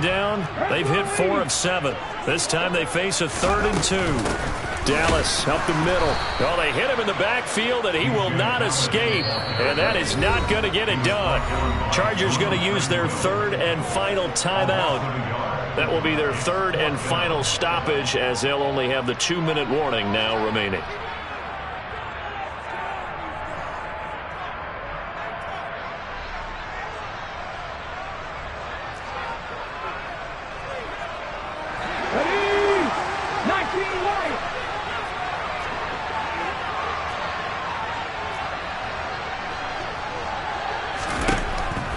third down. They've hit 4 of 7. This time they face a 3rd and 2. Dallas up the middle. Oh, they hit him in the backfield, and he will not escape. And that is not going to get it done. Chargers going to use their 3rd and final timeout. That will be their 3rd and final stoppage, as they'll only have the 2-minute warning now remaining.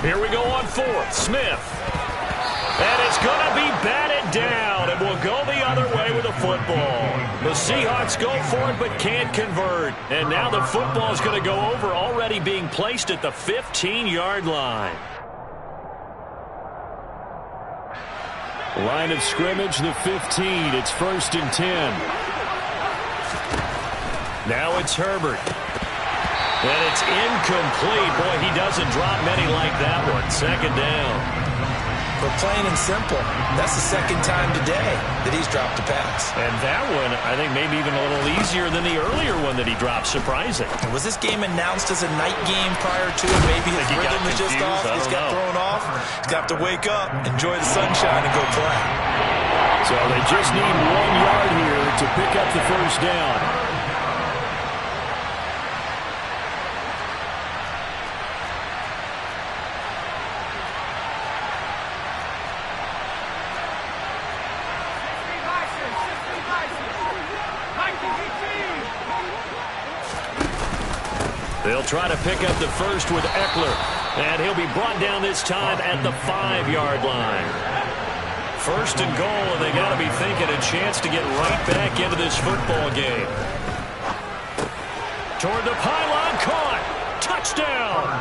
Here we go on 4th. Smith. And it's going to be batted down, and will go the other way with the football. The Seahawks go for it but can't convert. And now the football is going to go over, already being placed at the 15-yard line. Line of scrimmage, the 15. It's 1st and 10. Now it's Herbert. And it's incomplete. Boy, he doesn't drop many like that one. 2nd down. For plain and simple, that's the 2nd time today that he's dropped a pass. And that one, I think, maybe even a little easier than the earlier one that he dropped. Surprising. Was this game announced as a night game prior to it? Maybe his rhythm is just off. He's got thrown off. He's got to wake up, enjoy the sunshine, and go play. So they just need 1 yard here to pick up the 1st down. They'll try to pick up the 1st with Eckler. And he'll be brought down this time at the 5-yard line. 1st and goal, and they got to be thinking a chance to get right back into this football game. Toward the pylon, caught. Touchdown.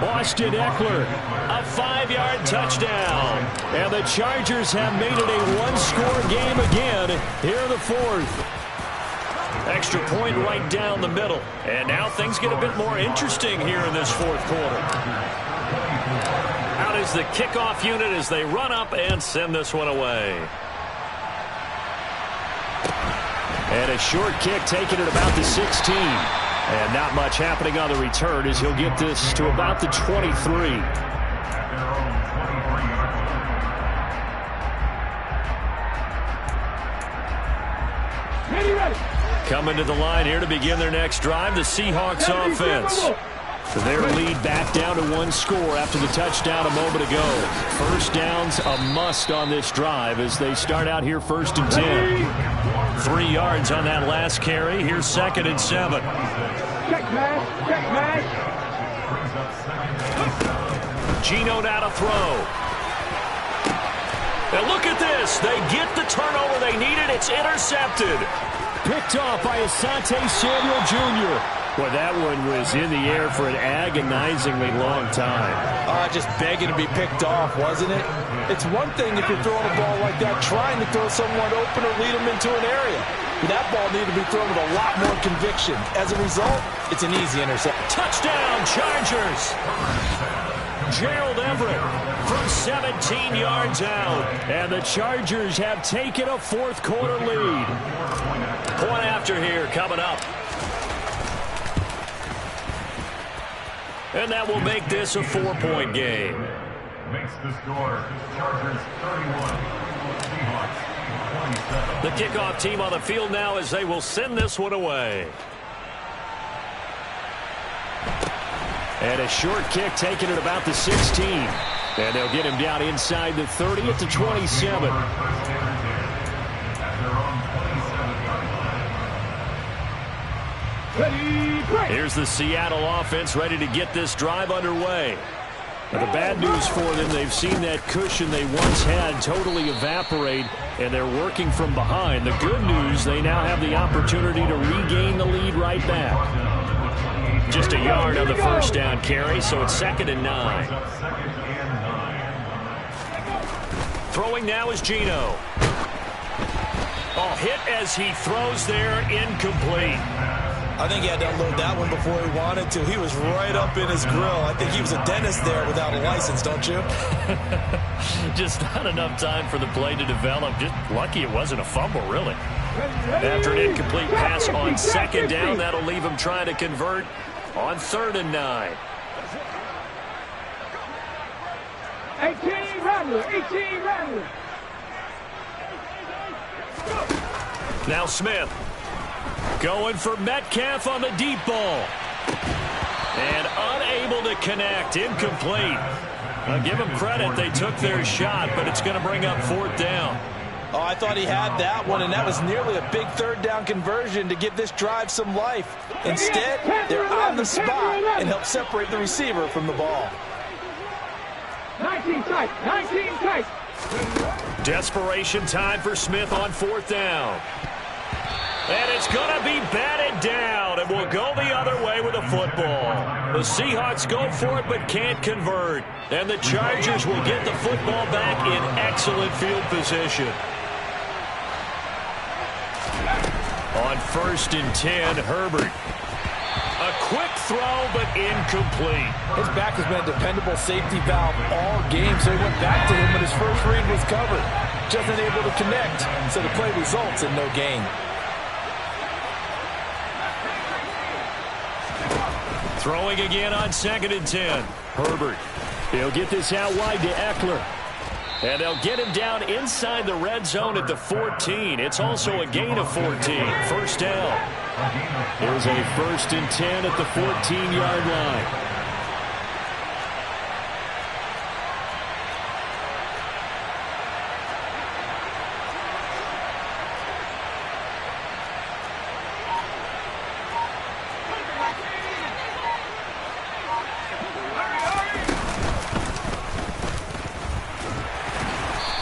Austin Eckler, a 5-yard touchdown. And the Chargers have made it a 1-score game again here in the 4th. Extra point right down the middle. And now things get a bit more interesting here in this 4th quarter. Out is the kickoff unit as they run up and send this one away. And a short kick taken at about the 16. And not much happening on the return as he'll get this to about the 23. Coming to the line here to begin their next drive, the Seahawks offense. Their lead back down to 1 score after the touchdown a moment ago. 1st down's a must on this drive as they start out here 1st and 10. 3 yards on that last carry. Here's 2nd and 7. Check man. Geno now to throw. And look at this. They get the turnover they needed. It's intercepted. Picked off by Asante Samuel Jr. Well, that one was in the air for an agonizingly long time. Just begging to be picked off, wasn't it? It's one thing if you're throwing a ball like that, trying to throw someone open or lead them into an area. But that ball needed to be thrown with a lot more conviction. As a result, it's an easy interception. Touchdown, Chargers! Gerald Everett from 17 yards out. And the Chargers have taken a 4th quarter lead. Point after here coming up. And that will make this a 4-point game. Makes the score Chargers 31, Seahawks 27. The kickoff team on the field now as they will send this one away. And a short kick taken at about the 16. And they'll get him down inside the 30 at the 27. Here's the Seattle offense ready to get this drive underway. Now, the bad news for them, they've seen that cushion they once had totally evaporate, and they're working from behind. The good news, they now have the opportunity to regain the lead right back. Just a yard on the 1st down carry, so it's 2nd and 9. Throwing now is Geno. Oh, hit as he throws there, incomplete. I think he had to unload that one before he wanted to. He was right up in his grill. I think he was a dentist there without a license, don't you? Just not enough time for the play to develop. Just lucky it wasn't a fumble, really. After an incomplete pass on second down, that'll leave him trying to convert on 3rd and 9. 18 Rambler, 18 Rambler. Now Smith going for Metcalf on the deep ball. And unable to connect, incomplete. I'll give them credit, they took their shot, but it's going to bring up 4th down. Oh, I thought he had that one, and that was nearly a big 3rd down conversion to give this drive some life. Instead, they're on the spot and help separate the receiver from the ball. 19 tight, 19 tight. Desperation time for Smith on 4th down. And it's going to be batted down, and we'll go the other way with the football. The Seahawks go for it but can't convert. And the Chargers will get the football back in excellent field position. On 1st and 10, Herbert. A quick throw, but incomplete. His back has been a dependable safety valve all game, so he went back to him when his first read was covered. Just unable to connect, so the play results in no gain. Throwing again on 2nd and 10. Herbert. He'll get this out wide to Eckler. And they'll get him down inside the red zone at the 14. It's also a gain of 14. 1st down. Here's a 1st and 10 at the 14-yard line.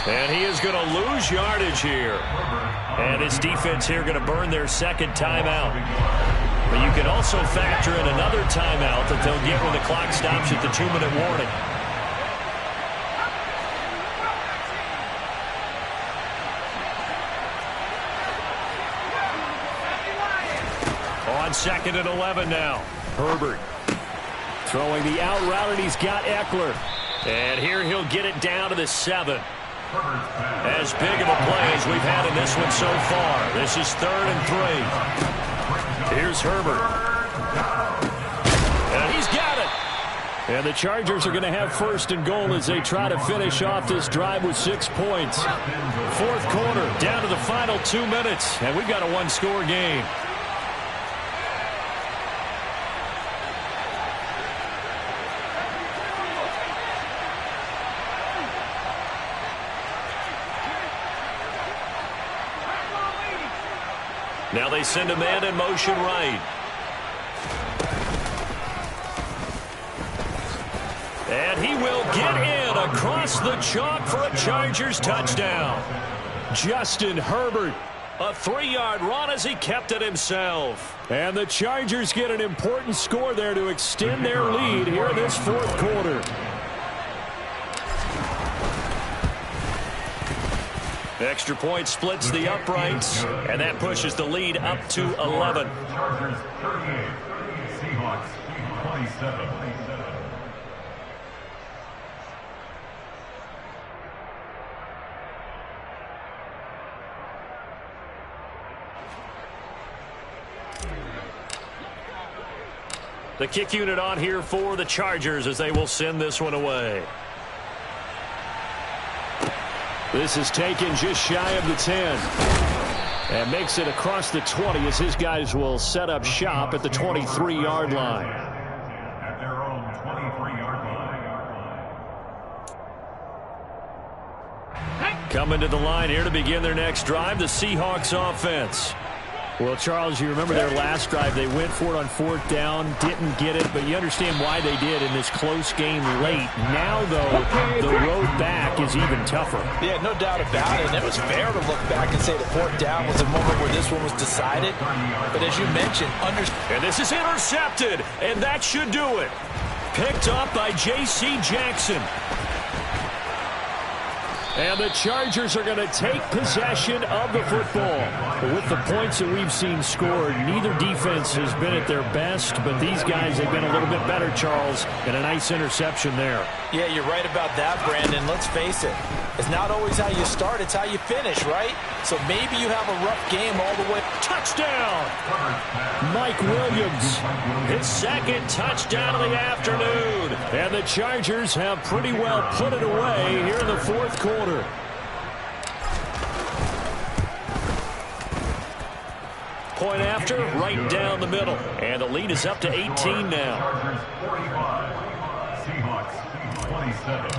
And he is going to lose yardage here. And his defense here going to burn their 2nd timeout. But you can also factor in another timeout that they'll get when the clock stops at the 2-minute warning. On 2nd and 11 now. Herbert throwing the out route, and he's got Eckler. And here he'll get it down to the 7. As big of a play as we've had in this one so far. This is 3rd and 3. Here's Herbert. And he's got it. And the Chargers are going to have 1st and goal as they try to finish off this drive with 6 points. 4th quarter, down to the final 2 minutes. And we've got a one-score game. Now they send a man in motion right. And he will get in across the chalk for a Chargers touchdown. Justin Herbert, a 3-yard run as he kept it himself. And the Chargers get an important score there to extend their lead here in this 4th quarter. Extra point splits the uprights, and that pushes the lead up to 11. Chargers 38, Seahawks 27. The kick unit on here for the Chargers as they will send this one away. This is taken just shy of the 10. And makes it across the 20 as his guys will set up shop at the 23-yard line. At their own 23-yard line. Coming to the line here to begin their next drive, the Seahawks offense. Well, Charles, you remember their last drive. They went for it on 4th down, didn't get it, but you understand why they did in this close game late. Now, though, the road back is even tougher. Yeah, no doubt about it. And it was fair to look back and say the 4th down was a moment where this one was decided. But as you mentioned, and this is intercepted, and that should do it. Picked up by J.C. Jackson. And the Chargers are going to take possession of the football. With the points that we've seen scored, neither defense has been at their best, but these guys have been a little bit better, Charles, and a nice interception there. Yeah, you're right about that, Brandon. Let's face it. It's not always how you start, it's how you finish, right? So maybe you have a rough game all the way. Touchdown! Mike Williams, his second touchdown of the afternoon. And the Chargers have pretty well put it away here in the fourth quarter. Point after, right down the middle. And the lead is up to 18 now. Chargers 45, Seahawks 27.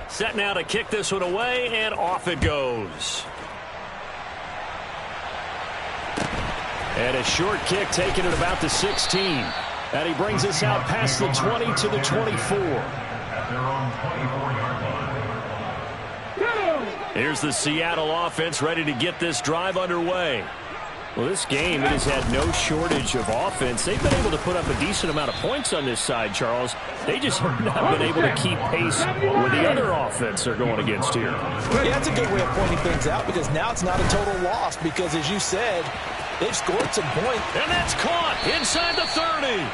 Set now to kick this one away, and off it goes. And a short kick taken at about the 16. And he brings us out past the 20 to the 24. At their own 24-yard line. Here's the Seattle offense ready to get this drive underway. Well, this game, it has had no shortage of offense. They've been able to put up a decent amount of points on this side, Charles. They just have not been able to keep pace with the other offense they're going against here. Yeah, that's a good way of pointing things out because now it's not a total loss because, as you said, they've scored some points. And that's caught inside the 30.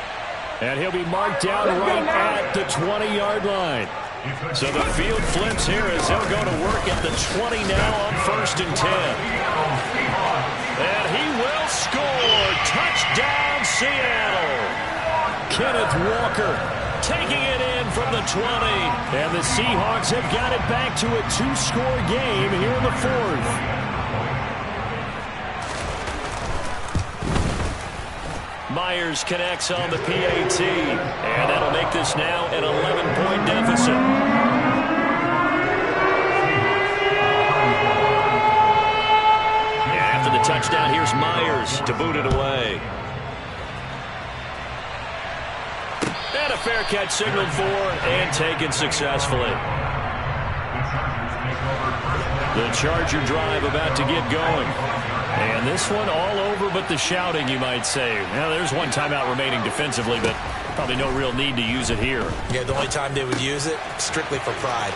And he'll be marked down right at the 20-yard line. So the field flips here as they'll go to work at the 20 now on 1st and 10. And he will score. Touchdown, Seattle. Kenneth Walker taking it in from the 20. And the Seahawks have got it back to a 2-score game here in the fourth. Myers connects on the PAT. And that'll make this now an 11-point deficit. Touchdown, here's Myers to boot it away. And a fair catch signaled for and taken successfully. The Charger drive about to get going. And this one all over but the shouting, you might say. Now, there's one timeout remaining defensively, but probably no real need to use it here. Yeah, the only time they would use it, strictly for pride.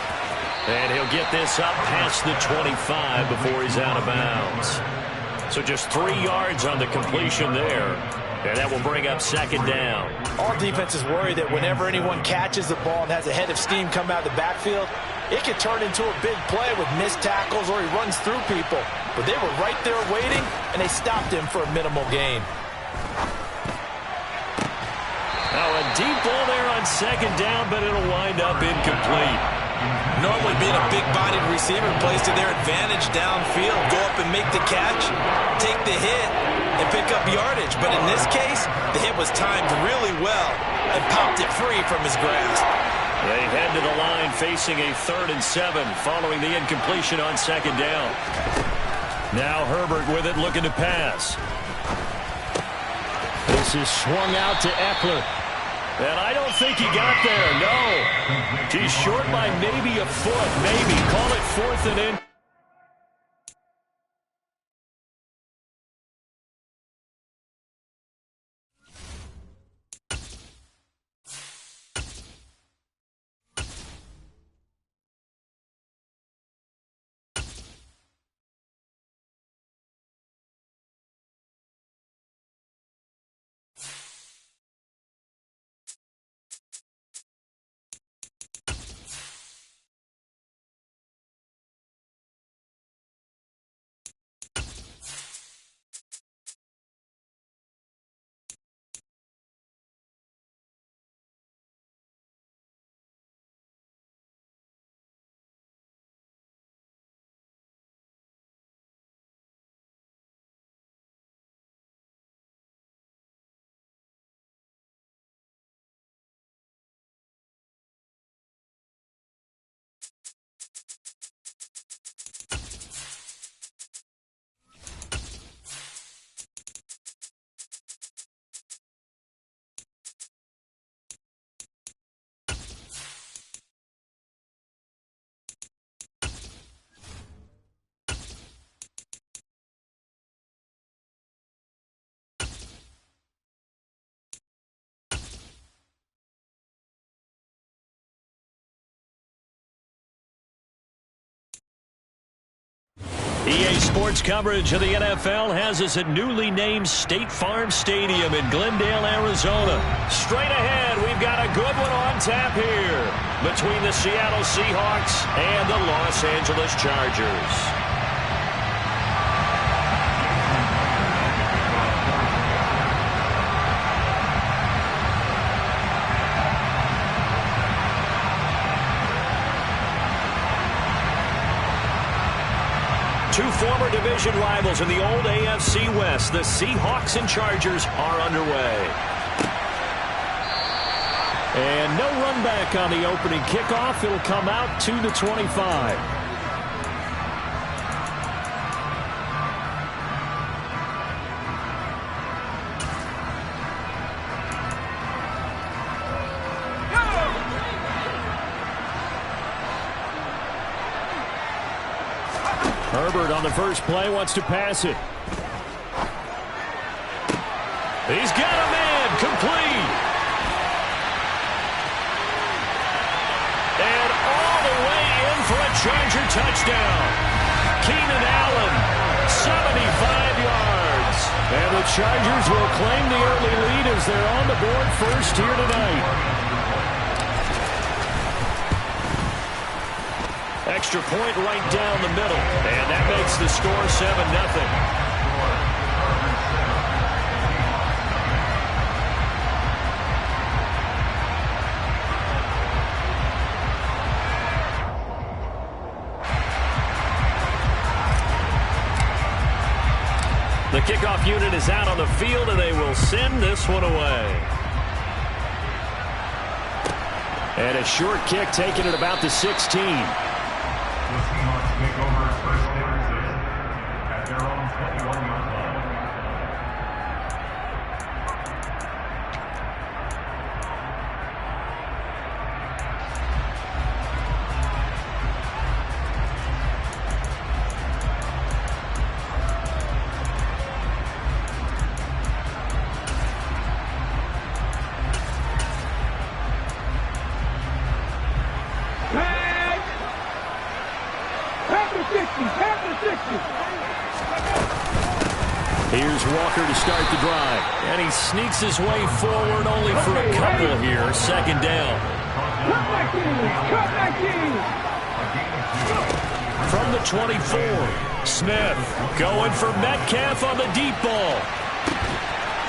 And he'll get this up past the 25 before he's out of bounds. So just 3 yards on the completion there. And that will bring up 2nd down. All defenses worry that whenever anyone catches the ball and has a head of steam come out of the backfield, it can turn into a big play with missed tackles or he runs through people. But they were right there waiting, and they stopped him for a minimal gain. Now a deep ball there on 2nd down, but it'll wind up incomplete. Normally being a big-bodied receiver plays to their advantage downfield. Go up and make the catch, take the hit, and pick up yardage. But in this case, the hit was timed really well and popped it free from his grasp. They head to the line facing a 3rd and 7 following the incompletion on 2nd down. Now Herbert with it looking to pass. This is swung out to Eckler. And I don't think he got there, no. He's short by maybe a foot, maybe. Call it 4th and in. EA Sports coverage of the NFL has us at newly named State Farm Stadium in Glendale, Arizona. Straight ahead, we've got a good one on tap here between the Seattle Seahawks and the Los Angeles Chargers. Two former division rivals in the old AFC West, the Seahawks and Chargers, are underway. And no run back on the opening kickoff. It'll come out to the 25. Herbert on the first play wants to pass it. He's got a man, complete. And all the way in for a Charger touchdown. Keenan Allen, 75 yards. And the Chargers will claim the early lead as they're on the board first here tonight. Extra point right down the middle. And that makes the score 7-0. The kickoff unit is out on the field, and they will send this one away. And a short kick taken at about the 16. The Seahawks take over first and 6 at their own 21-yard line. Here's Walker to start the drive. And he sneaks his way forward only for a couple here. Second down. From the 24, Smith going for Metcalf on the deep ball.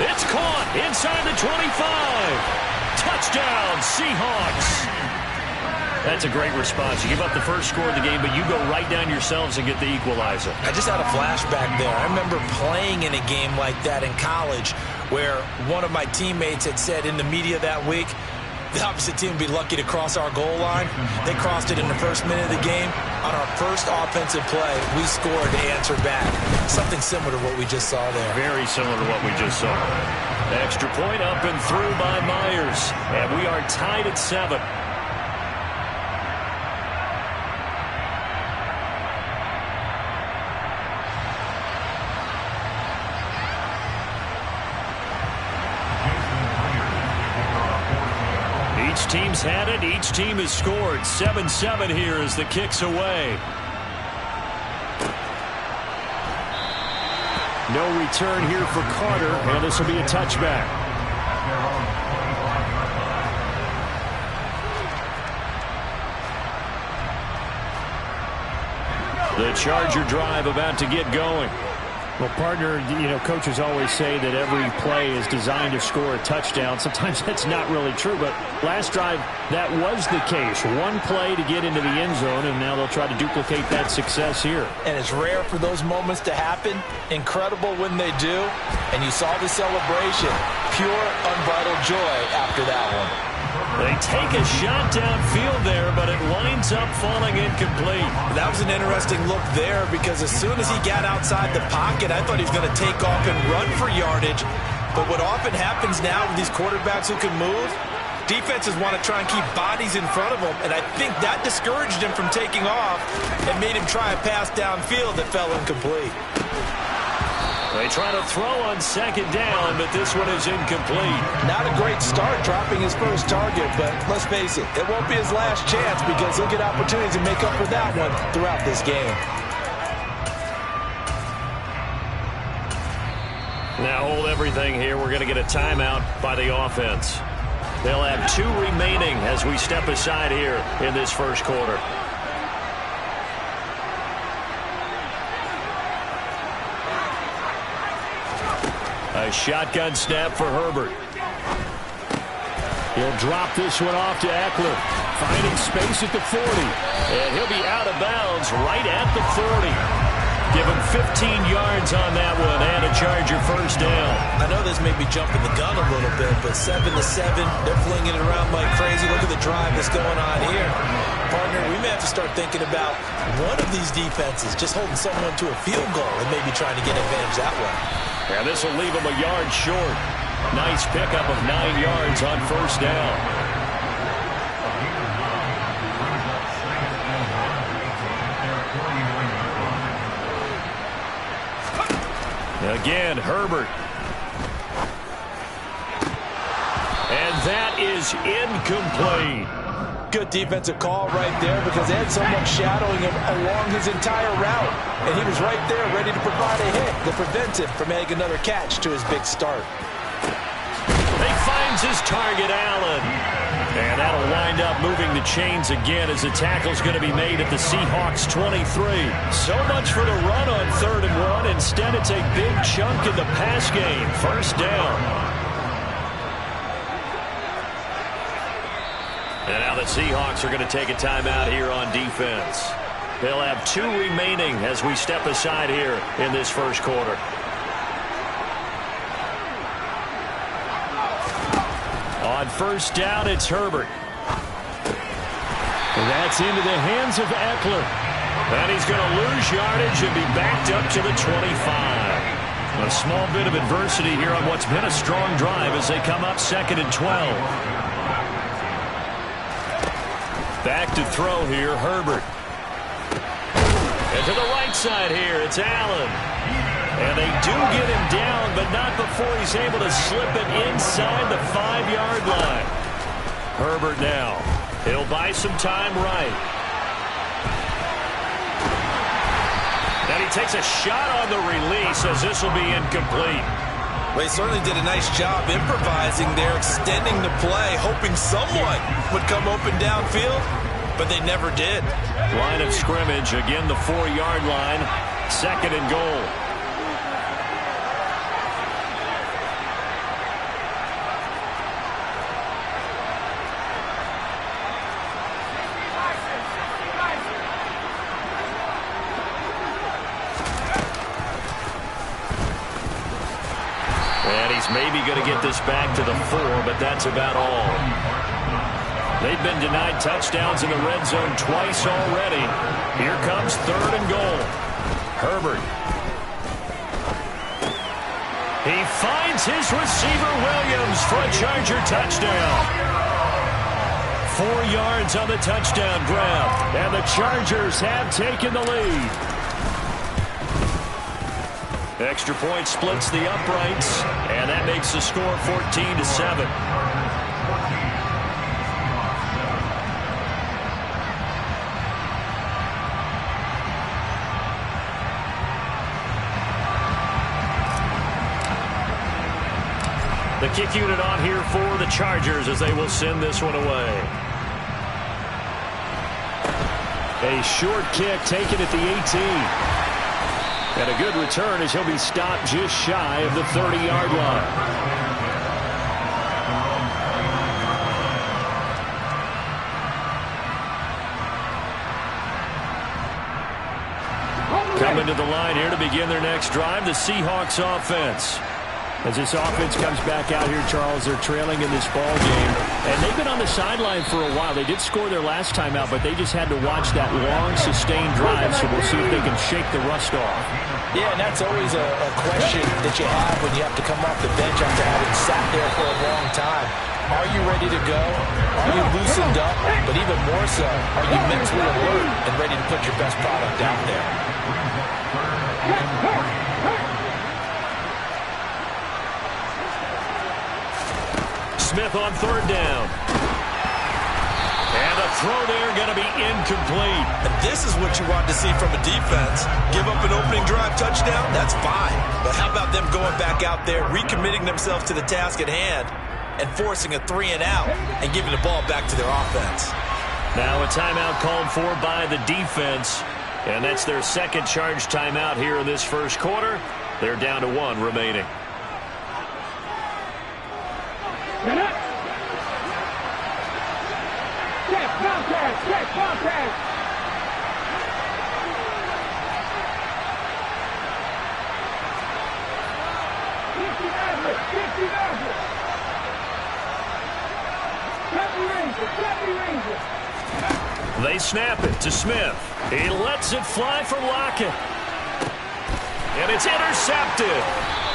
It's caught inside the 25. Touchdown, Seahawks. That's a great response. You give up the first score of the game, but you go right down yourselves and get the equalizer. I just had a flashback there. I remember playing in a game like that in college where one of my teammates had said in the media that week, the opposite team would be lucky to cross our goal line. They crossed it in the first minute of the game. On our first offensive play, we scored to answer back. Something similar to what we just saw there. Very similar to what we just saw. Extra point up and through by Myers. And we are tied at 7. Each team's had it. Each team has scored. 7-7 here as the kick's away. No return here for Carter, and this will be a touchback. The Charger drive about to get going. Well, partner, coaches always say that every play is designed to score a touchdown. Sometimes that's not really true, but last drive, that was the case. One play to get into the end zone, and now they'll try to duplicate that success here. And it's rare for those moments to happen. Incredible when they do. And you saw the celebration. Pure, unbridled joy after that one. They take a shot downfield there, but it winds up falling incomplete. That was an interesting look there because as soon as he got outside the pocket, I thought he was going to take off and run for yardage. But what often happens now with these quarterbacks who can move, defenses want to try and keep bodies in front of them, and I think that discouraged him from taking off and made him try a pass downfield that fell incomplete. They try to throw on second down, but this one is incomplete. Not a great start dropping his first target, but let's face it, it won't be his last chance because he'll get opportunities to make up for that one throughout this game. Now hold everything here. We're going to get a timeout by the offense. They'll have 2 remaining as we step aside here in this first quarter. A shotgun snap for Herbert. He'll drop this one off to Eckler. Finding space at the 40. And he'll be out of bounds right at the 40. Give him 15 yards on that one and a Charger first down. I know this may be jumping the gun a little bit, but 7-7, they're flinging it around like crazy. Look at the drive that's going on here. Partner, we may have to start thinking about one of these defenses just holding someone to a field goal and maybe trying to get advantage that way. And this will leave him a yard short. Nice pickup of 9 yards on first down. Again, Herbert. And that is incomplete. Good defensive call right there because they had someone shadowing him along his entire route. And he was right there ready to provide a hit that prevents him from making another catch to his big start. He finds his target, Allen. And that'll wind up moving the chains again as the tackle's going to be made at the Seahawks 23. So much for the run on 3rd and 1. Instead, it's a big chunk in the pass game. First down. And now the Seahawks are going to take a timeout here on defense. They'll have 2 remaining as we step aside here in this first quarter. On first down, it's Herbert. And that's into the hands of Eckler. And he's going to lose yardage and be backed up to the 25. A small bit of adversity here on what's been a strong drive as they come up 2nd and 12. Back to throw here, Herbert. And to the right side here, it's Allen. And they do get him down, but not before he's able to slip it inside the 5-yard line. Herbert now. He'll buy some time right. And he takes a shot on the release as this will be incomplete. Well, he certainly did a nice job improvising there, extending the play, hoping someone would come open downfield, but they never did. Line of scrimmage, again the 4-yard line, 2nd and goal. Maybe going to get this back to the 4, but that's about all. They've been denied touchdowns in the red zone twice already. Here comes 3rd and goal. Herbert. He finds his receiver Williams for a Charger touchdown. 4 yards on the touchdown grab, and the Chargers have taken the lead. Extra point splits the uprights, and that makes the score 14-7. The kick unit on here for the Chargers as they will send this one away. A short kick taken at the 18. And a good return as he'll be stopped just shy of the 30-yard line. Coming to the line here to begin their next drive, the Seahawks offense. As this offense comes back out here, Charles, they're trailing in this ball game. And they've been on the sideline for a while. They did score their last time out, but they just had to watch that long, sustained drive, so we'll see if they can shake the rust off. Yeah, and that's always a question that you have when you have to come off the bench after having sat there for a long time. Are you ready to go? Are you loosened up? But even more so, are you mentally alert and ready to put your best product out there? Smith on 3rd down. And a throw there going to be incomplete. And this is what you want to see from a defense. Give up an opening drive touchdown, that's fine. But how about them going back out there, recommitting themselves to the task at hand, and forcing a 3-and-out and giving the ball back to their offense. Now a timeout called for by the defense, and that's their second charge timeout here in this first quarter. They're down to 1 remaining. Check contact, check contact. They snap it to Smith. He lets it fly for Lockett. And it's intercepted.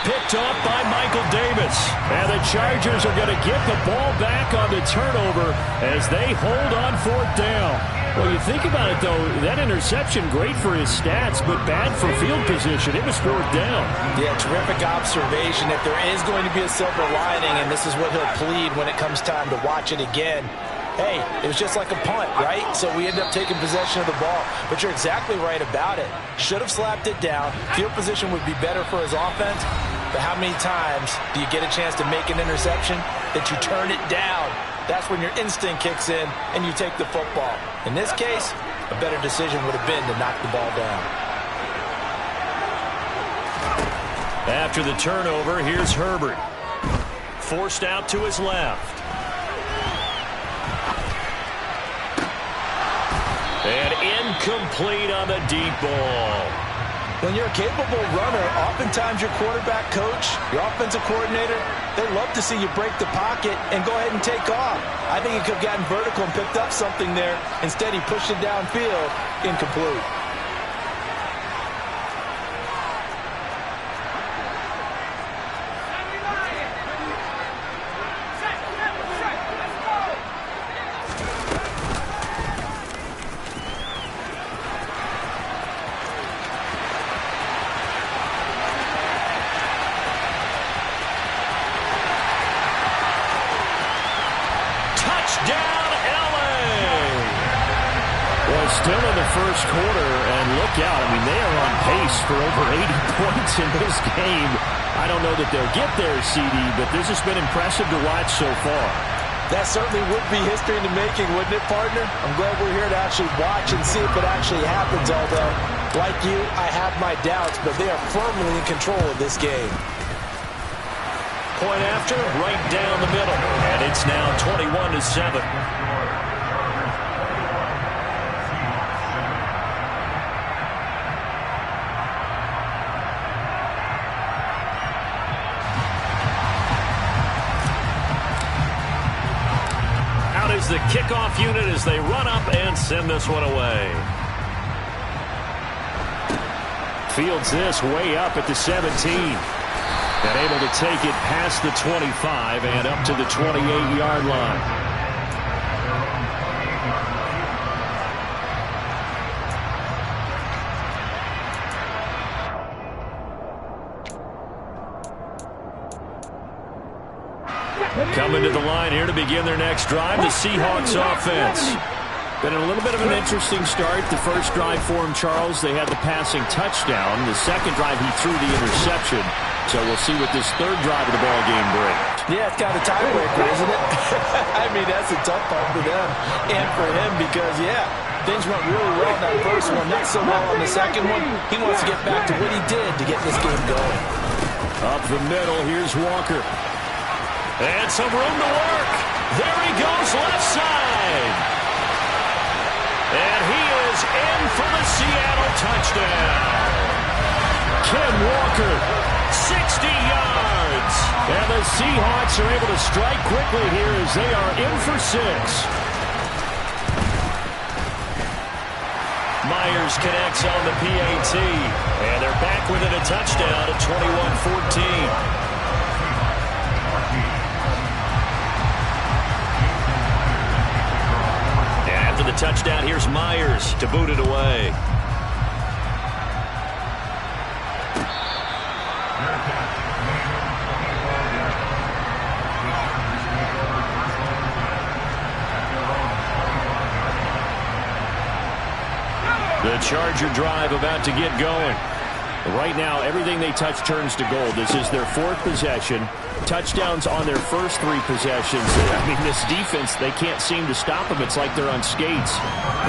Picked off by Michael Davis. And the Chargers are going to get the ball back on the turnover as they hold on 4th down. Well, you think about it, though, that interception, great for his stats, but bad for field position. It was 4th down. Yeah, terrific observation. If there is going to be a silver lining, and this is what he'll plead when it comes time to watch it again, hey, it was just like a punt, right? So we end up taking possession of the ball. But you're exactly right about it. Should have slapped it down. Field position would be better for his offense. But how many times do you get a chance to make an interception that you turn it down? That's when your instinct kicks in and you take the football. In this case, a better decision would have been to knock the ball down. After the turnover, here's Herbert. Forced out to his left. And incomplete on the deep ball. When you're a capable runner, oftentimes your quarterback coach, your offensive coordinator, they love to see you break the pocket and go ahead and take off. I think he could have gotten vertical and picked up something there. Instead, he pushed it downfield, incomplete. Still in the first quarter, and look out. I mean, they are on pace for over 80 points in this game. I don't know that they'll get there, CD, but this has been impressive to watch so far. That certainly would be history in the making, wouldn't it, partner? I'm glad we're here to actually watch and see if it actually happens, although, like you, I have my doubts, but they are firmly in control of this game. Point after, right down the middle, and it's now 21-7. Is the kickoff unit as they run up and send this one away. Fields this way up at the 17. And able to take it past the 25 and up to the 28-yard line. Coming to the line here to begin their next drive, the Seahawks offense. Been a little bit of an interesting start. The first drive for him, Charles, they had the passing touchdown. The second drive, he threw the interception. So we'll see what this third drive of the ball game brings. Yeah, it's kind of a tiebreaker, isn't it? I mean, that's a tough part for them and for him because, yeah, things went really well in that first one, not so well on the second one. He wants to get back to what he did to get this game going. Up the middle, here's Walker. And some room to work. There he goes, left side. And he is in for the Seattle touchdown. Ken Walker, 60 yards. And the Seahawks are able to strike quickly here as they are in for 6. Myers connects on the PAT. And they're back within a touchdown at 21-14. After the touchdown, here's Myers to boot it away. The Charger drive about to get going. Right now, everything they touch turns to gold. This is their 4th possession. Touchdowns on their first 3 possessions. I mean, this defense, they can't seem to stop them. It's like they're on skates.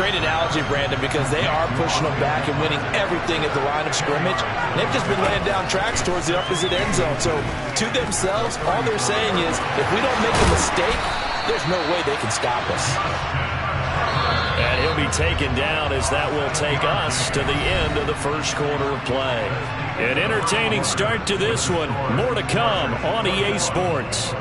Great analogy, Brandon, because they are pushing them back and winning everything at the line of scrimmage. They've just been laying down tracks towards the opposite end zone. So, to themselves, all they're saying is, if we don't make a mistake, there's no way they can stop us. And he'll be taken down as that will take us to the end of the first quarter of play. An entertaining start to this one. More to come on EA Sports.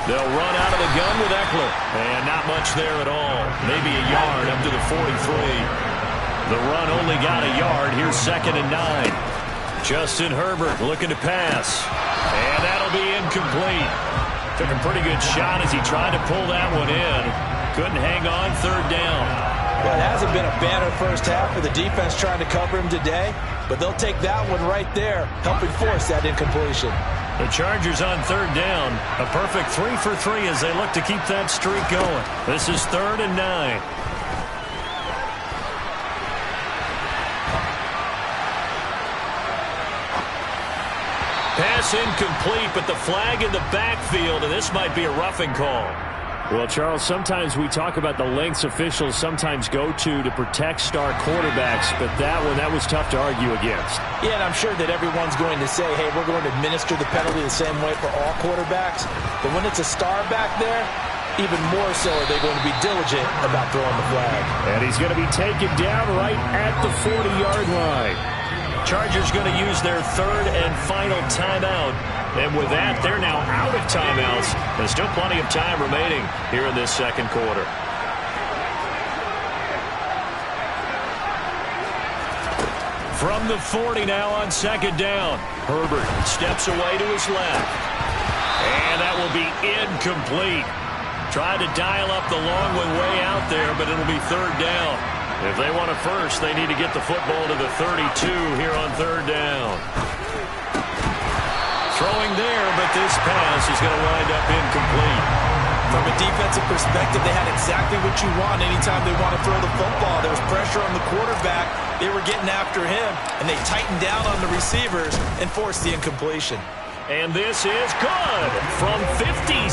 They'll run out of the gun with Eckler. And not much there at all. Maybe a yard up to the 43. The run only got a yard. Here's 2nd and 9. Justin Herbert looking to pass. And that'll be incomplete. Took a pretty good shot as he tried to pull that one in. Couldn't hang on. 3rd down. Well, it hasn't been a banner first half for the defense trying to cover him today. But they'll take that one right there, helping force that incompletion. The Chargers on 3rd down. A perfect 3 for 3 as they look to keep that streak going. This is 3rd and 9. Pass incomplete, but the flag in the backfield, and this might be a roughing call. Well, Charles, sometimes we talk about the lengths officials sometimes go to protect star quarterbacks, but that was tough to argue against. Yeah, and I'm sure that everyone's going to say, hey, we're going to administer the penalty the same way for all quarterbacks. But when it's a star back there, even more so are they going to be diligent about throwing the flag. And he's going to be taken down right at the 40-yard line. Chargers going to use their 3rd and final timeout. And with that, they're now out of timeouts. There's still plenty of time remaining here in this second quarter. From the 40 now on 2nd down. Herbert steps away to his left. And that will be incomplete. Tried to dial up the long one way out there, but it'll be 3rd down. If they want a first, they need to get the football to the 32 here on 3rd down. Throwing there, but this pass is going to wind up incomplete. From a defensive perspective, they had exactly what you want anytime they want to throw the football. There was pressure on the quarterback. They were getting after him, and they tightened down on the receivers and forced the incompletion. And this is good from 57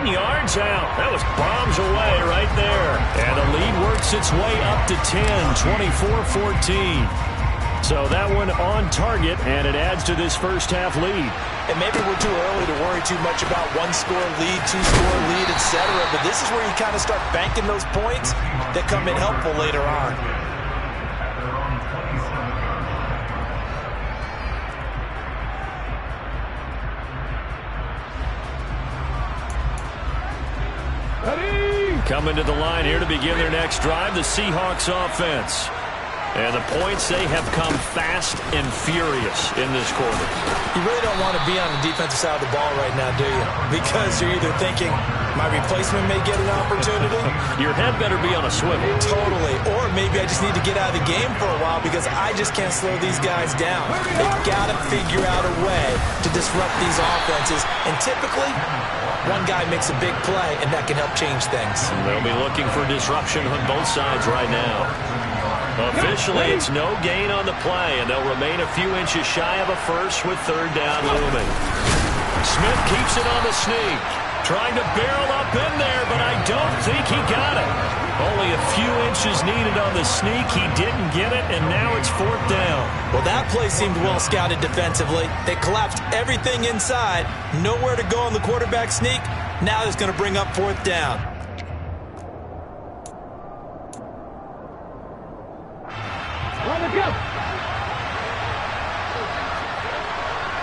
yards out. That was bombs away right there. And the lead works its way up to 10, 24-14. So that one on target, and it adds to this first half lead. And maybe we're too early to worry too much about 1-score lead, 2-score lead, etc. But this is where you kind of start banking those points that come in helpful later on. Coming to the line here to begin their next drive, the Seahawks offense. And the points, they have come fast and furious in this quarter. You really don't want to be on the defensive side of the ball right now, do you? Because you're either thinking, my replacement may get an opportunity. Your head better be on a swivel. Totally. Or maybe I just need to get out of the game for a while because I just can't slow these guys down. They've got to figure out a way to disrupt these offenses. And typically, one guy makes a big play, and that can help change things. They'll be looking for disruption on both sides right now. Officially, it's no gain on the play, and they'll remain a few inches shy of a first with 3rd down looming. Smith keeps it on the sneak. Trying to barrel up in there, but I don't think he got it. Only a few inches needed on the sneak. He didn't get it, and now it's 4th down. Well, that play seemed well scouted defensively. They collapsed everything inside. Nowhere to go on the quarterback sneak. Now it's going to bring up 4th down. On the go.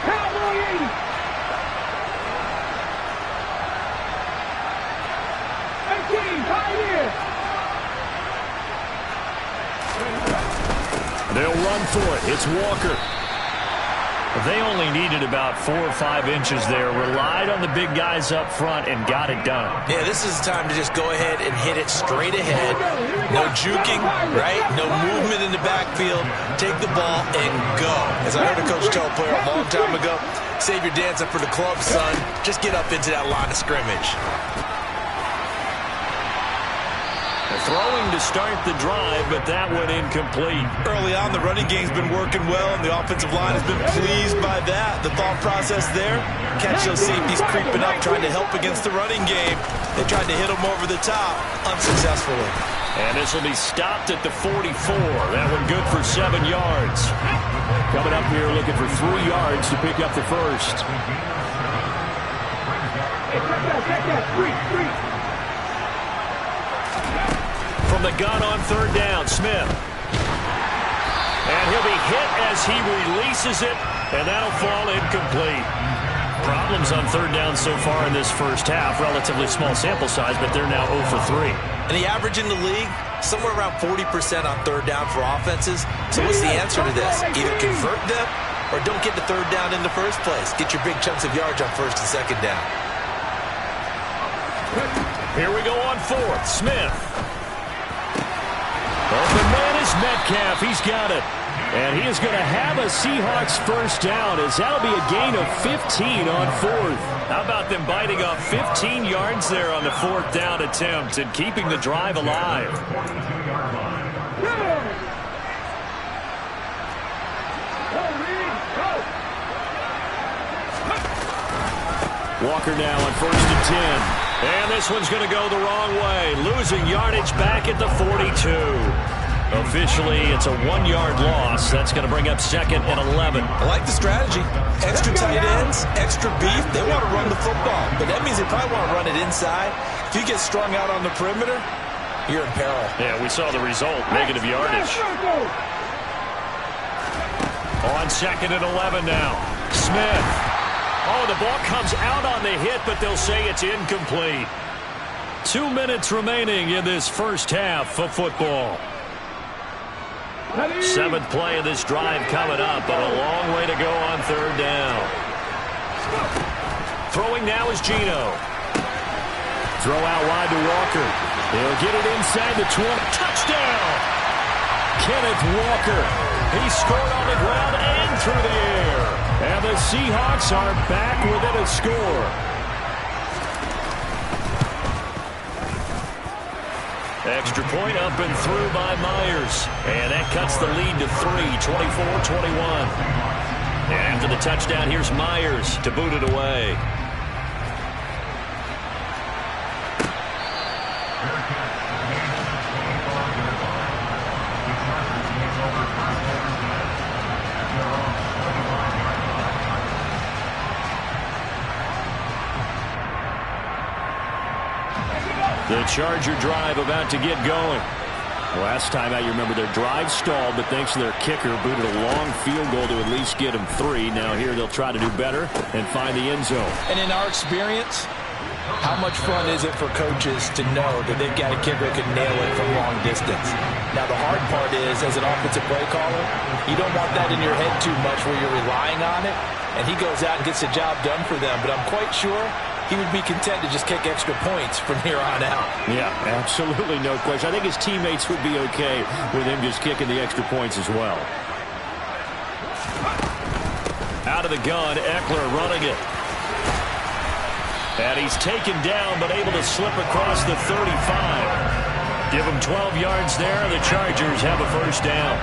Cowboy 80. 18, Pioneer. They'll run for it. It's Walker. They only needed about 4 or 5 inches there, relied on the big guys up front, and got it done. Yeah, this is the time to just go ahead and hit it straight ahead. No juking, right? No movement in the backfield. Take the ball and go. As I heard a coach tell a player a long time ago, save your dancing for the club, son. Just get up into that line of scrimmage. Throwing to start the drive, but that went incomplete. Early on, the running game's been working well, and the offensive line has been pleased by that. The thought process there, catch those safeties creeping up, trying to help against the running game. They tried to hit them over the top, unsuccessfully. And this will be stopped at the 44. That one good for 7 yards. Coming up here looking for 3 yards to pick up the first. Hey, check that. Three. From the gun on 3rd down, Smith. And he'll be hit as he releases it, and that'll fall incomplete. Problems on 3rd down so far in this first half. Relatively small sample size, but they're now 0 for 3. And the average in the league, somewhere around 40% on 3rd down for offenses. So what's the answer to this? Either convert them or don't get the 3rd down in the first place. Get your big chunks of yards on 1st and 2nd down. Here we go on 4th. Smith. Open man is Metcalf. He's got it. And he is going to have a Seahawks first down, as that'll be a gain of 15 on 4th. How about them biting off 15 yards there on the 4th down attempt and keeping the drive alive? Walker now on 1st and 10. And this one's going to go the wrong way. Losing yardage back at the 42. Officially, it's a 1-yard loss. That's going to bring up 2nd and 11. I like the strategy. Extra tight ends, extra beef. They want to run the football, but that means they probably want to run it inside. If you get strung out on the perimeter, you're in peril. Yeah, we saw the result. Negative yardage. On 2nd and 11 now. Smith. Oh, the ball comes out on the hit, but they'll say it's incomplete. 2 minutes remaining in this first half of football. 7th play of this drive coming up, but a long way to go on 3rd down. Throwing now is Geno. Throw out wide to Walker. He'll get it inside the 20. Touchdown! Kenneth Walker. He scored on the ground and through the air. And the Seahawks are back within a score. Extra point up and through by Myers. And that cuts the lead to 3, 24-21. And after the touchdown, here's Myers to boot it away. The Charger drive about to get going. Last time out, you remember their drive stalled, but thanks to their kicker, booted a long field goal to at least get them 3. Now here they'll try to do better and find the end zone. And in our experience, how much fun is it for coaches to know that they've got a kicker who can nail it from long distance? Now the hard part is, as an offensive play caller, you don't want that in your head too much where you're relying on it, and he goes out and gets the job done for them. But I'm quite sure he would be content to just kick extra points from here on out. Yeah, absolutely no question. I think his teammates would be okay with him just kicking the extra points as well. Out of the gun, Eckler running it. And he's taken down, but able to slip across the 35. Give him 12 yards there. The Chargers have a first down.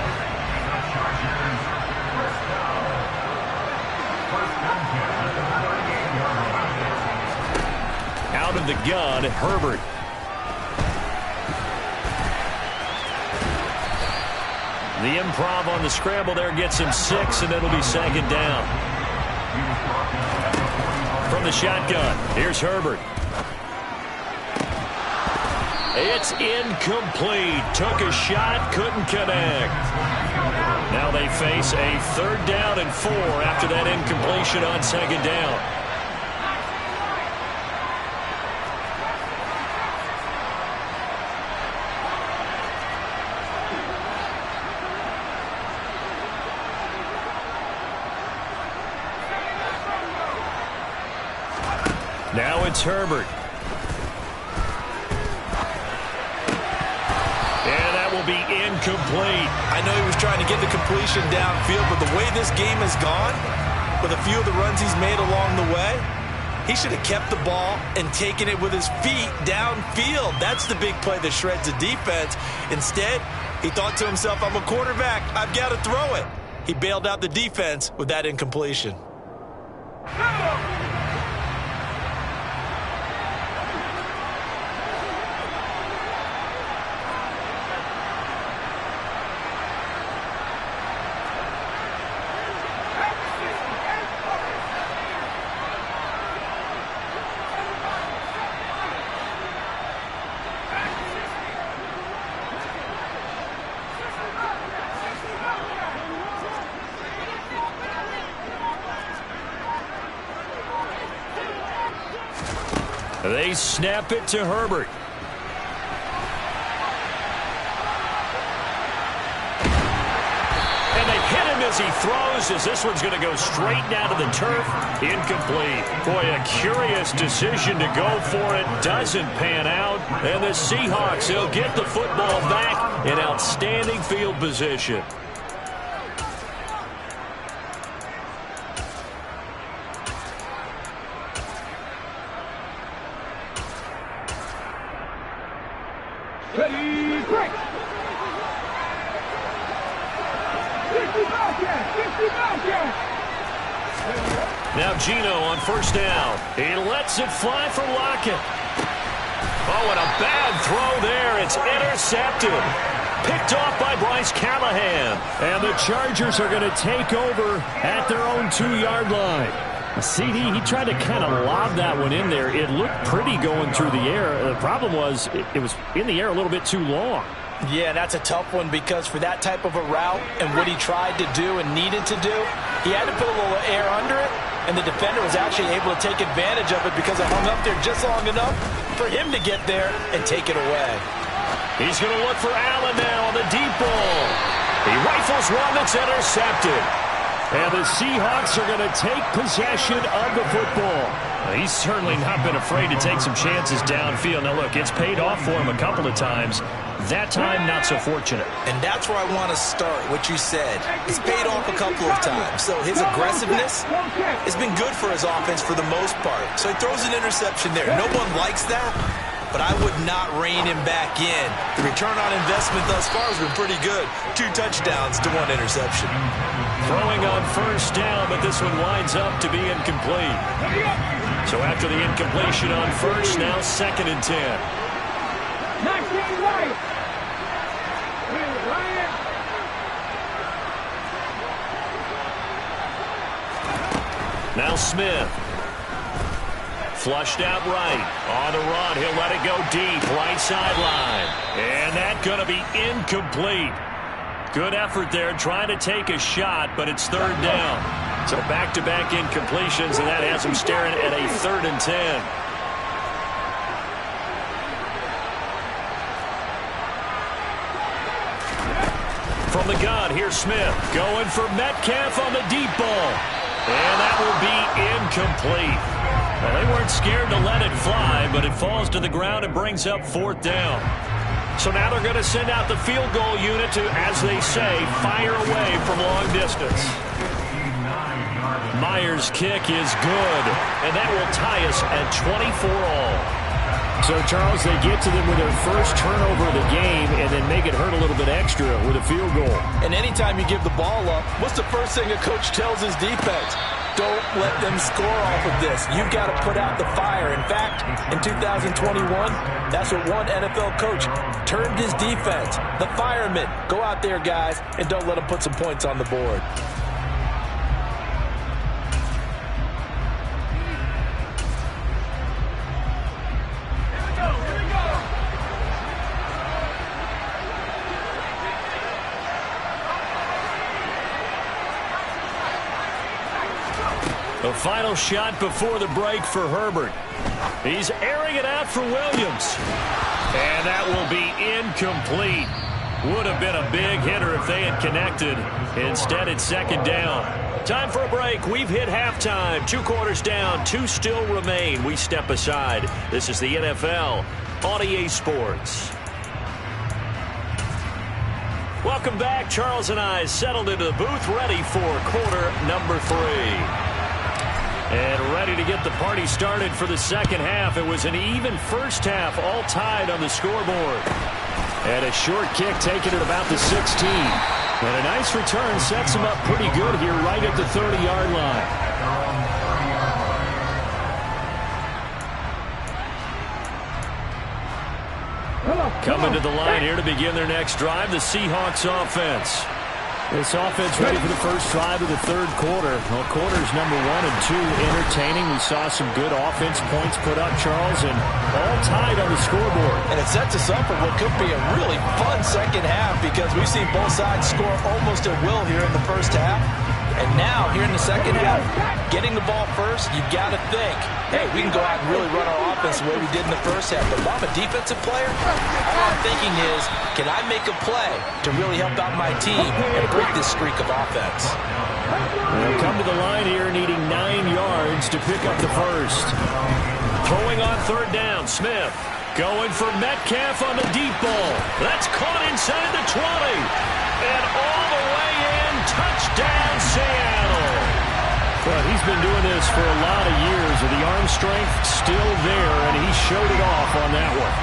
Out of the gun, Herbert. The improv on the scramble there gets him 6, and it'll be 2nd down. From the shotgun, here's Herbert. It's incomplete. Took a shot, couldn't connect. Now they face a 3rd down and 4 after that incompletion on 2nd down. Now it's Herbert. And that will be incomplete. I know he was trying to get the completion downfield, but the way this game has gone, with a few of the runs he's made along the way, he should have kept the ball and taken it with his feet downfield. That's the big play that shreds the defense. Instead, he thought to himself, I'm a quarterback, I've got to throw it. He bailed out the defense with that incompletion. They snap it to Herbert. And they hit him as he throws, as this one's going to go straight down to the turf. Incomplete. Boy, a curious decision to go for it. Doesn't pan out. And the Seahawks, they'll get the football back in outstanding field position. Ready, break! 50 Bobcats! Now Geno on first down. He lets it fly for Lockett. Oh, and a bad throw there. It's intercepted. Picked off by Bryce Callahan. And the Chargers are going to take over at their own 2-yard line. CD, he tried to kind of lob that one in there. It looked pretty going through the air. The problem was it was in the air a little bit too long. Yeah, that's a tough one because for that type of a route and what he tried to do and needed to do, he had to put a little air under it, and the defender was actually able to take advantage of it because it hung up there just long enough for him to get there and take it away. He's going to look for Allen now on the deep ball. He rifles one that's intercepted. And the Seahawks are going to take possession of the football. He's certainly not been afraid to take some chances downfield. Now, look, it's paid off for him a couple of times. That time, not so fortunate. And that's where I want to start, what you said. It's paid off a couple of times. So his aggressiveness has been good for his offense for the most part. So he throws an interception there. No one likes that, but I would not rein him back in. The return on investment thus far has been pretty good. 2 touchdowns to 1 interception. Throwing on first down, but this one winds up to be incomplete. So after the incompletion on first, now 2nd and 10. 19 right. Now Smith. Flushed out right. On the run, he'll let it go deep. Right sideline. And that's going to be incomplete. Good effort there, trying to take a shot, but it's 3rd down. So back-to-back incompletions, and that has him staring at a 3rd and 10. From the gun, here's Smith. Going for Metcalf on the deep ball. And that will be incomplete. Well, they weren't scared to let it fly, but it falls to the ground and brings up 4th down. So now they're going to send out the field goal unit to, as they say, fire away from long distance. Myers' kick is good, and that will tie us at 24-all. So, Charles, they get to them with their first turnover of the game and then make it hurt a little bit extra with a field goal. And anytime you give the ball up, what's the first thing a coach tells his defense? Don't let them score off of this. You've got to put out the fire. In fact, in 2021, that's what one NFL coach termed his defense. The firemen. Go out there, guys, and don't let them put some points on the board. The final shot before the break for Herbert. He's airing it out for Williams. And that will be incomplete. Would have been a big hitter if they had connected. Instead, it's 2nd down. Time for a break. We've hit halftime. 2 quarters down. 2 still remain. We step aside. This is the NFL on EA Sports. Welcome back. Charles and I settled into the booth, ready for quarter number 3. And ready to get the party started for the second half. It was an even first half, all tied on the scoreboard. And a short kick taken at about the 16. And a nice return sets him up pretty good here right at the 30-yard line. Coming to the line here to begin their next drive, the Seahawks offense. This offense ready for the first drive of the third quarter. Well, quarters number 1 and 2 entertaining. We saw some good offense points put up, Charles, and all tied on the scoreboard. And it sets us up for what could be a really fun second half because we've seen both sides score almost at will here in the first half. And now, here in the second half, getting the ball first, you got to think, hey, we can go out and really run our offense the way we did in the first half. But if I'm a defensive player, all I'm thinking is, can I make a play to really help out my team and break this streak of offense? They'll come to the line here needing 9 yards to pick up the first. Throwing on third down, Smith. Going for Metcalf on the deep ball. That's caught inside the 20. And all the way in, touchdown Seattle. Well, he's been doing this for a lot of years, with the arm strength still there, and he showed it off on that one.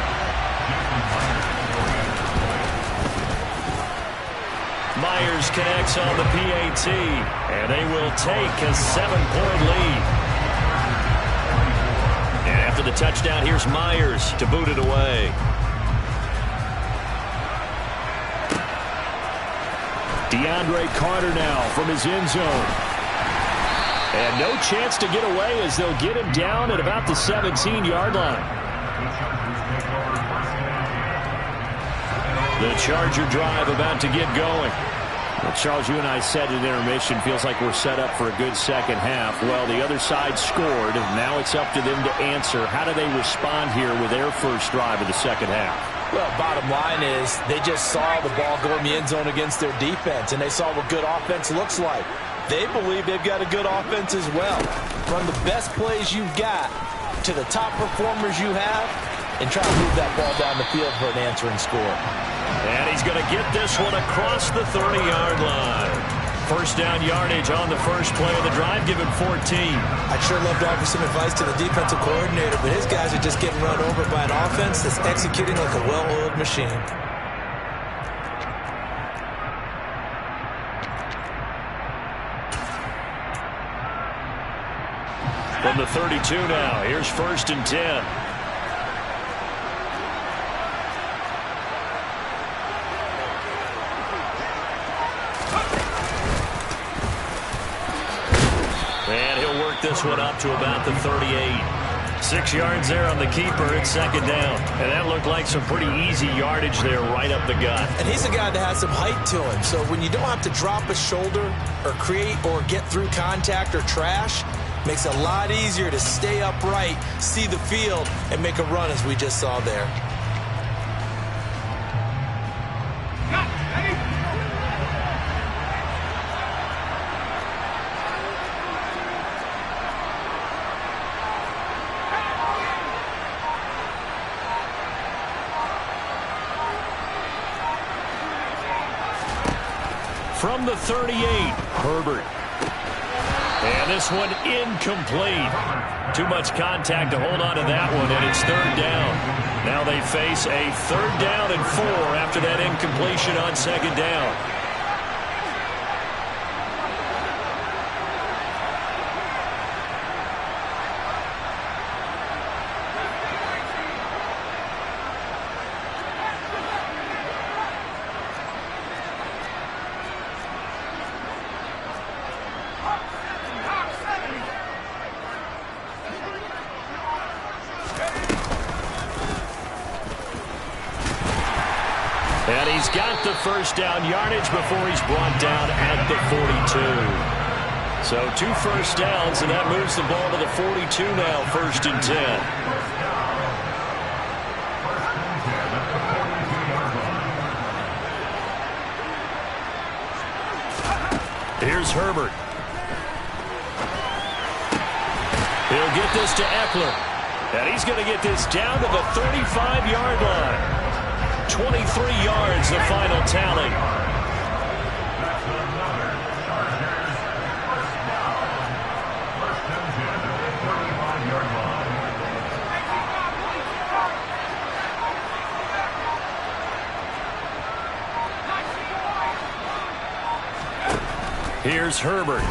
Myers connects on the PAT, and they will take a 7-point lead. And after the touchdown, here's Myers to boot it away. DeAndre Carter now from his end zone. And no chance to get away as they'll get him down at about the 17-yard line. The Charger drive about to get going. Well, Charles, you and I said at intermission, feels like we're set up for a good second half. Well, the other side scored. Now it's up to them to answer. How do they respond here with their first drive of the second half? Well, bottom line is they just saw the ball go in the end zone against their defense, and they saw what good offense looks like. They believe they've got a good offense as well. Run the best plays you've got to the top performers you have and try to move that ball down the field for an answering score. And he's going to get this one across the 30-yard line. First down yardage on the first play of the drive, give him 14. I'd sure love to offer some advice to the defensive coordinator, but his guys are just getting run over by an offense that's executing like a well-oiled machine. From the 32 now, here's 1st and 10. And he'll work this one up to about the 38. 6 yards there on the keeper. It's second down. And that looked like some pretty easy yardage there right up the gut. And he's a guy that has some height to him. So when you don't have to drop a shoulder or create or get through contact or trash, makes it a lot easier to stay upright, see the field, and make a run as we just saw there. From the 38, Herbert. And this one incomplete. Too much contact to hold on to that one, and it's third down. Now they face a 3rd down and 4 after that incompletion on second down. And he's got the first down yardage before he's brought down at the 42. So 2 first downs, and that moves the ball to the 42 now, 1st and 10. Here's Herbert. He'll get this to Eckler. And he's going to get this down to the 35-yard line. 23 yards, the final tally. That's another Chargers first down. First and 10 at the 35-yard line. Here's Herbert.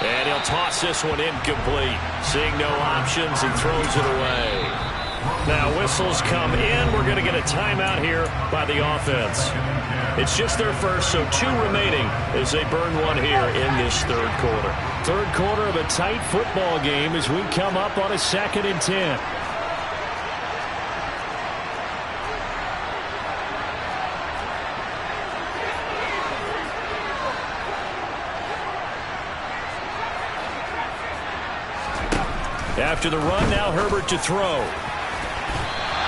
And he'll toss this one incomplete. Seeing no options, he throws it away. Now whistles come in. We're going to get a timeout here by the offense. It's just their first, so 2 remaining as they burn one here in this third quarter. Third quarter of a tight football game as we come up on a 2nd and 10. After the run, now Herbert to throw.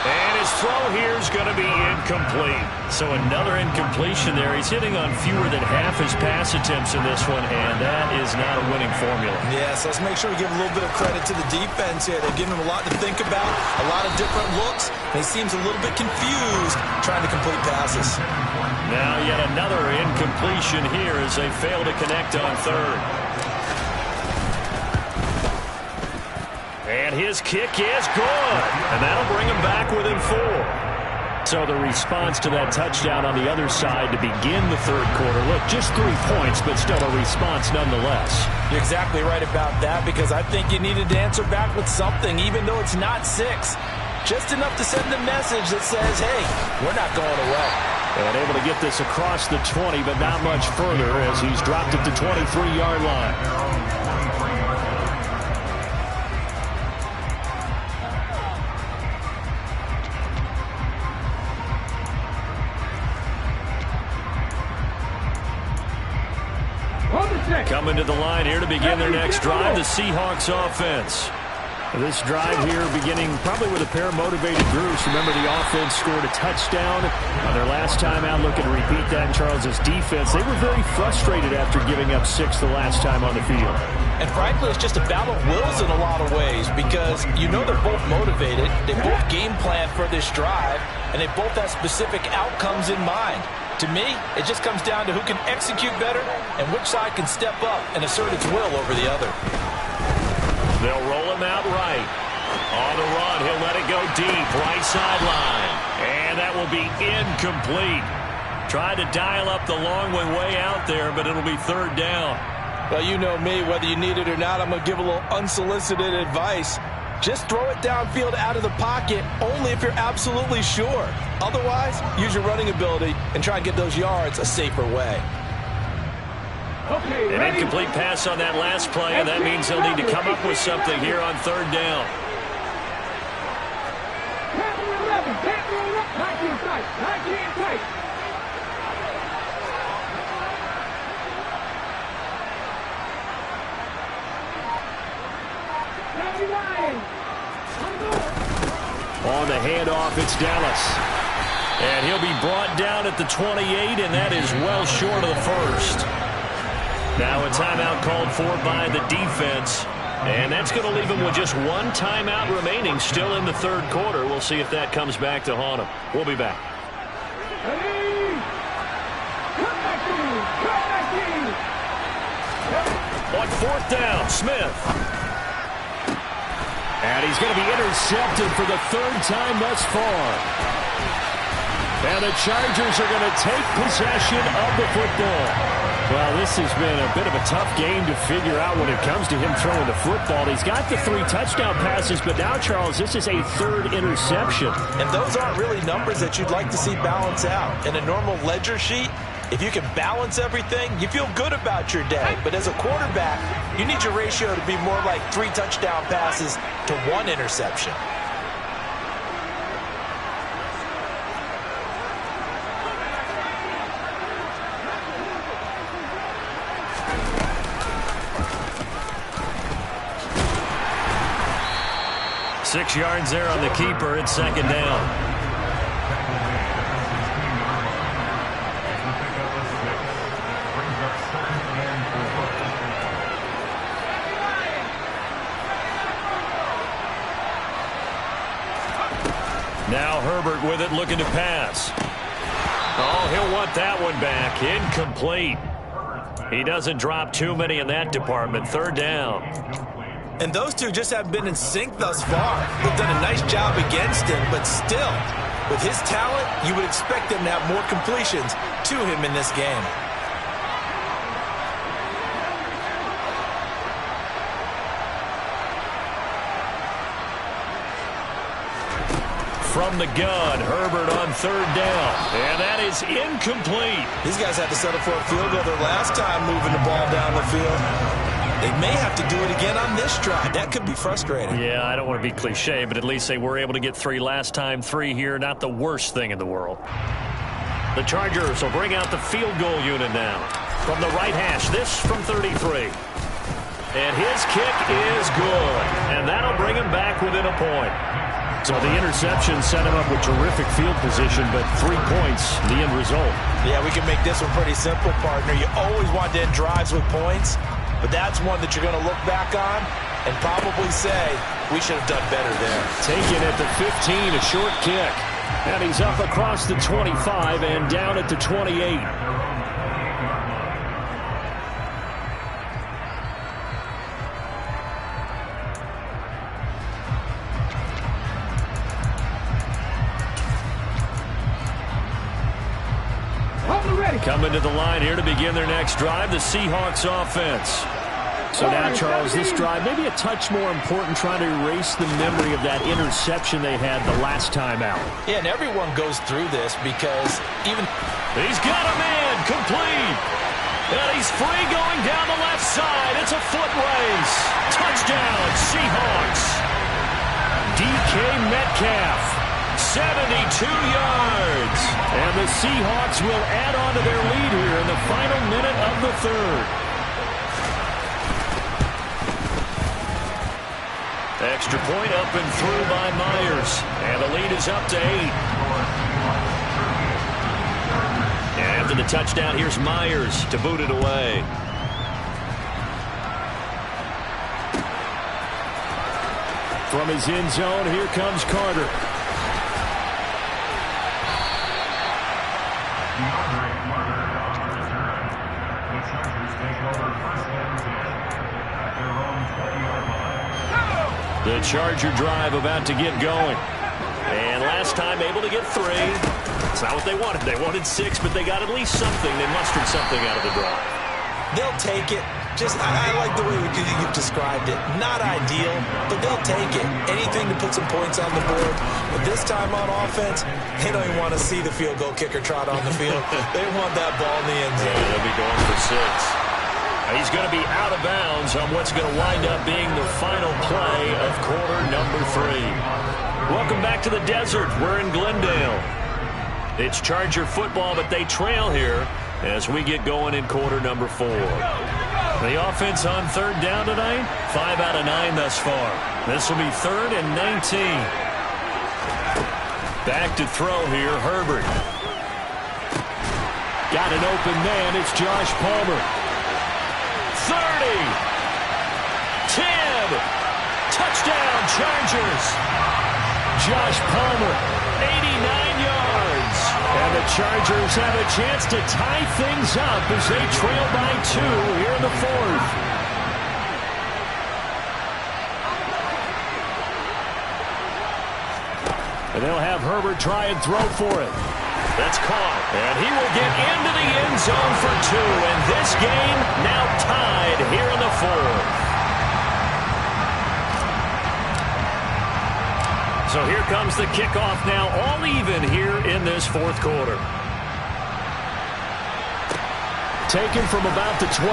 And his throw here is going to be incomplete. So another incompletion there. He's hitting on fewer than half his pass attempts in this one, and that is not a winning formula. Yes, let's make sure we give a little bit of credit to the defense here. They've given him a lot to think about, a lot of different looks, and he seems a little bit confused trying to complete passes. Now yet another incompletion here as they fail to connect on third. And his kick is good. And that'll bring him back within 4. So the response to that touchdown on the other side to begin the third quarter. Look, just 3 points, but still a response nonetheless. You're exactly right about that, because I think you needed to answer back with something, even though it's not 6. Just enough to send a message that says, hey, we're not going away. And able to get this across the 20, but not much further as he's dropped it to 23-yard line. Coming to the line here to begin their next drive, the Seahawks offense. This drive here beginning probably with a pair of motivated groups. Remember, the offense scored a touchdown on their last time out. Looking to repeat that in Charles's defense. They were very frustrated after giving up 6 the last time on the field. And frankly, it's just a battle of wills in a lot of ways, because you know they're both motivated. They both game plan for this drive, and they both have specific outcomes in mind. To me, it just comes down to who can execute better and which side can step up and assert its will over the other. They'll roll him out right. On the run, he'll let it go deep, right sideline. And that will be incomplete. Tried to dial up the long one way out there, but it'll be third down. Well, you know me, whether you need it or not, I'm going to give a little unsolicited advice. Just throw it downfield out of the pocket only if you're absolutely sure. Otherwise, use your running ability and try and get those yards a safer way. Okay, An incomplete pass on that last play, and that means they'll need to come up with something here on third down. On the handoff, it's Dallas. And he'll be brought down at the 28, and that is well short of the first. Now a timeout called for by the defense. And that's going to leave him with just 1 timeout remaining still in the third quarter. We'll see if that comes back to haunt him. We'll be back. On fourth down, Smith. And he's going to be intercepted for the 3rd time thus far. And the Chargers are going to take possession of the football. Well, this has been a bit of a tough game to figure out when it comes to him throwing the football. He's got the 3 touchdown passes, but now, Charles, this is a 3rd interception. And those aren't really numbers that you'd like to see balance out. In a normal ledger sheet, if you can balance everything, you feel good about your day. But as a quarterback, you need your ratio to be more like 3 touchdown passes to 1 interception. Six yards there on the keeper. It's 2nd down. with it, looking to pass. Oh, he'll want that one back. Incomplete. He doesn't drop too many in that department. Third down. And those two just haven't been in sync thus far. They've done a nice job against him, but still, with his talent, you would expect him to have more completions to him in this game. From the gun, Herbert on third down. And that is incomplete. These guys had to settle for a field goal their last time moving the ball down the field. They may have to do it again on this drive. That could be frustrating. Yeah, I don't want to be cliche, but at least they were able to get 3 last time. 3 here, not the worst thing in the world. The Chargers will bring out the field goal unit now. From the right hash, this from 33. And his kick is good. And that'll bring him back within a point. So the interception set him up with terrific field position, but 3 points, the end result. Yeah, we can make this one pretty simple, partner. You always want to end drives with points, but that's one that you're going to look back on and probably say, we should have done better there. Taken at the 15, a short kick. And he's up across the 25 and down at the 28. Coming to the line here to begin their next drive, the Seahawks offense. So now, Charles, this drive maybe a touch more important, trying to erase the memory of that interception they had the last time out. Yeah, and everyone goes through this because even... He's got a man, complete. And he's free going down the left side. It's a foot race. Touchdown, Seahawks. DK Metcalf. 72 yards. And the Seahawks will add on to their lead here in the final minute of the third. Extra point up and through by Myers. And the lead is up to 8. And after the touchdown, here's Myers to boot it away. From his end zone, here comes Carter. The Charger drive about to get going. And last time able to get 3. It's not what they wanted. They wanted 6, but they got at least something. They mustered something out of the drive. They'll take it. I like the way you've described it. Not ideal, but they'll take it. Anything to put some points on the board. But this time on offense, they don't even want to see the field goal kicker trot on the field. They want that ball in the end zone. Yeah, they'll be going for 6. He's going to be out of bounds on what's going to wind up being the final play of quarter number 3. Welcome back to the desert. We're in Glendale. It's Charger football, but they trail here as we get going in quarter number 4. The offense on third down tonight, 5 out of 9 thus far. This will be 3rd and 19. Back to throw here, Herbert. Got an open man. It's Josh Palmer. 30, 10, touchdown Chargers. Josh Palmer, 89 yards. And the Chargers have a chance to tie things up as they trail by 2 here in the 4th. And they'll have Herbert try and throw for it. That's caught, and he will get into the end zone for 2, and this game now tied here in the 4th. So here comes the kickoff now, all even here in this 4th quarter. Taken from about the 12.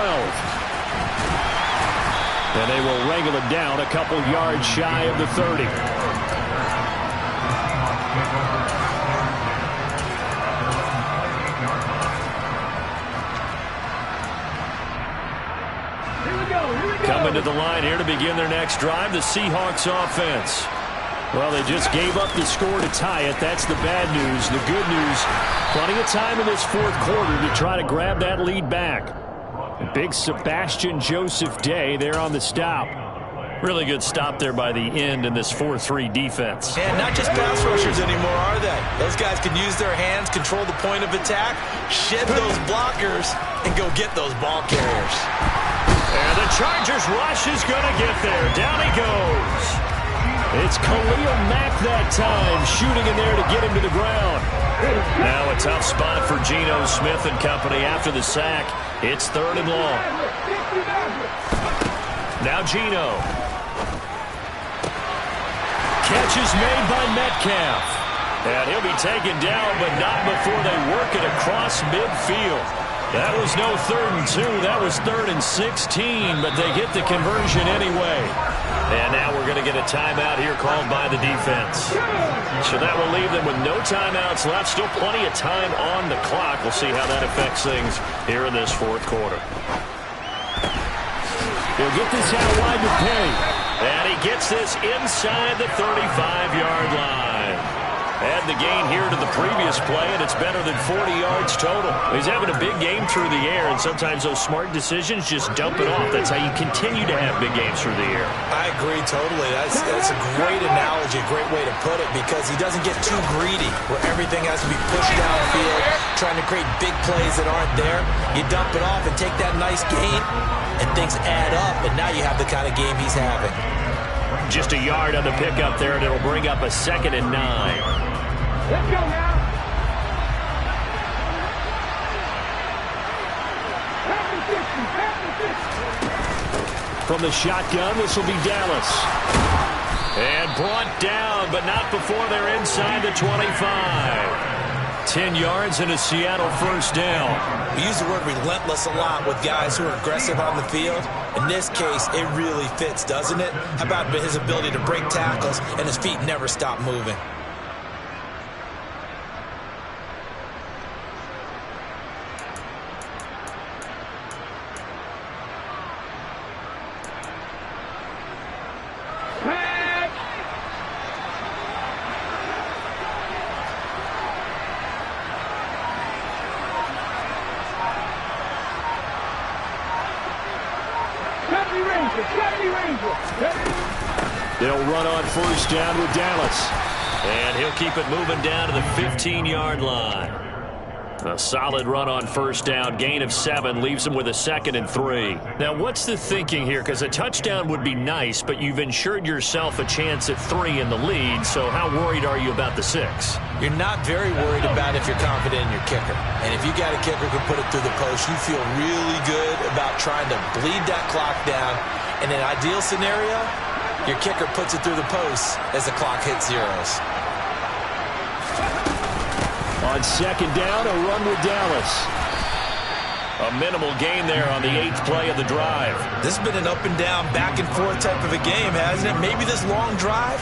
And they will wrangle it down a couple yards shy of the 30. Coming to the line here to begin their next drive, the Seahawks offense. Well, they just gave up the score to tie it. That's the bad news. The good news, plenty of time in this 4th quarter to try to grab that lead back. Big Sebastian Joseph Day there on the stop. Really good stop there by the end in this 4-3 defense. And not just pass rushers anymore, are they? Those guys can use their hands, control the point of attack, shed those blockers, and go get those ball carriers. And the Chargers rush is going to get there. Down he goes. It's Khalil Mack that time, shooting in there to get him to the ground. Now a tough spot for Geno Smith and company after the sack. It's 3rd and long. Now Geno. Catch is made by Metcalf. And he'll be taken down, but not before they work it across midfield. That was no 3rd and 2. That was 3rd and 16, but they get the conversion anyway. And now we're going to get a timeout here called by the defense. So that will leave them with no timeouts left. Still plenty of time on the clock. We'll see how that affects things here in this 4th quarter. He'll get this out wide to Perry. And he gets this inside the 35-yard line. Add the gain here to the previous play, and it's better than 40 yards total. He's having a big game through the air, and sometimes those smart decisions just dump it off. That's how you continue to have big games through the air. I agree totally. That's a great analogy, a great way to put it, because he doesn't get too greedy where everything has to be pushed downfield, trying to create big plays that aren't there. You dump it off and take that nice gain, and things add up, and now you have the kind of game he's having. Just a yard on the pickup there, and it'll bring up a 2nd and 9. Let's go now. From the shotgun, this will be Dallas. And brought down, but not before they're inside the 25. 10 yards and a Seattle 1st down. We use the word relentless a lot with guys who are aggressive on the field. In this case, it really fits, doesn't it? How about his ability to break tackles and his feet never stop moving? They'll run on 1st down with Dallas. And he'll keep it moving down to the 15-yard line. A solid run on 1st down. Gain of 7 leaves him with a 2nd and 3. Now, what's the thinking here? Because a touchdown would be nice, but you've ensured yourself a chance at 3 in the lead. So how worried are you about the 6? You're not very worried about if you're confident in your kicker. And if you got a kicker who can put it through the post, you feel really good about trying to bleed that clock down. In an ideal scenario, your kicker puts it through the post as the clock hits zeros. On 2nd down, a run with Dallas. A minimal gain there on the 8th play of the drive. This has been an up and down, back and forth type of a game, hasn't it? Maybe this long drive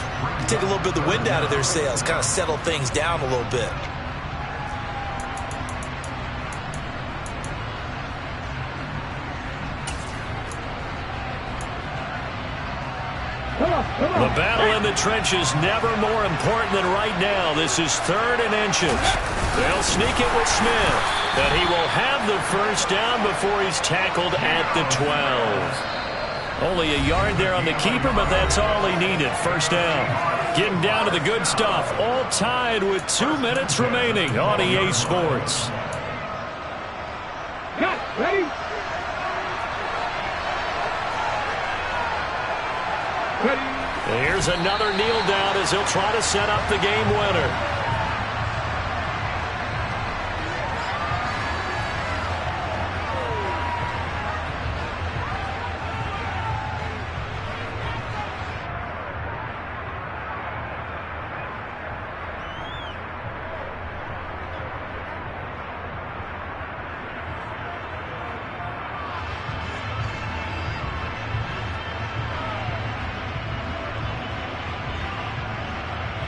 take a little bit of the wind out of their sails, kind of settle things down a little bit. The battle in the trenches never more important than right now. This is 3rd and inches. They'll sneak it with Smith. And he will have the 1st down before he's tackled at the 12. Only a yard there on the keeper, but that's all he needed. 1st down. Getting down to the good stuff. All tied with 2 minutes remaining on EA Sports. Cut, ready? Here's another kneel down as he'll try to set up the game winner.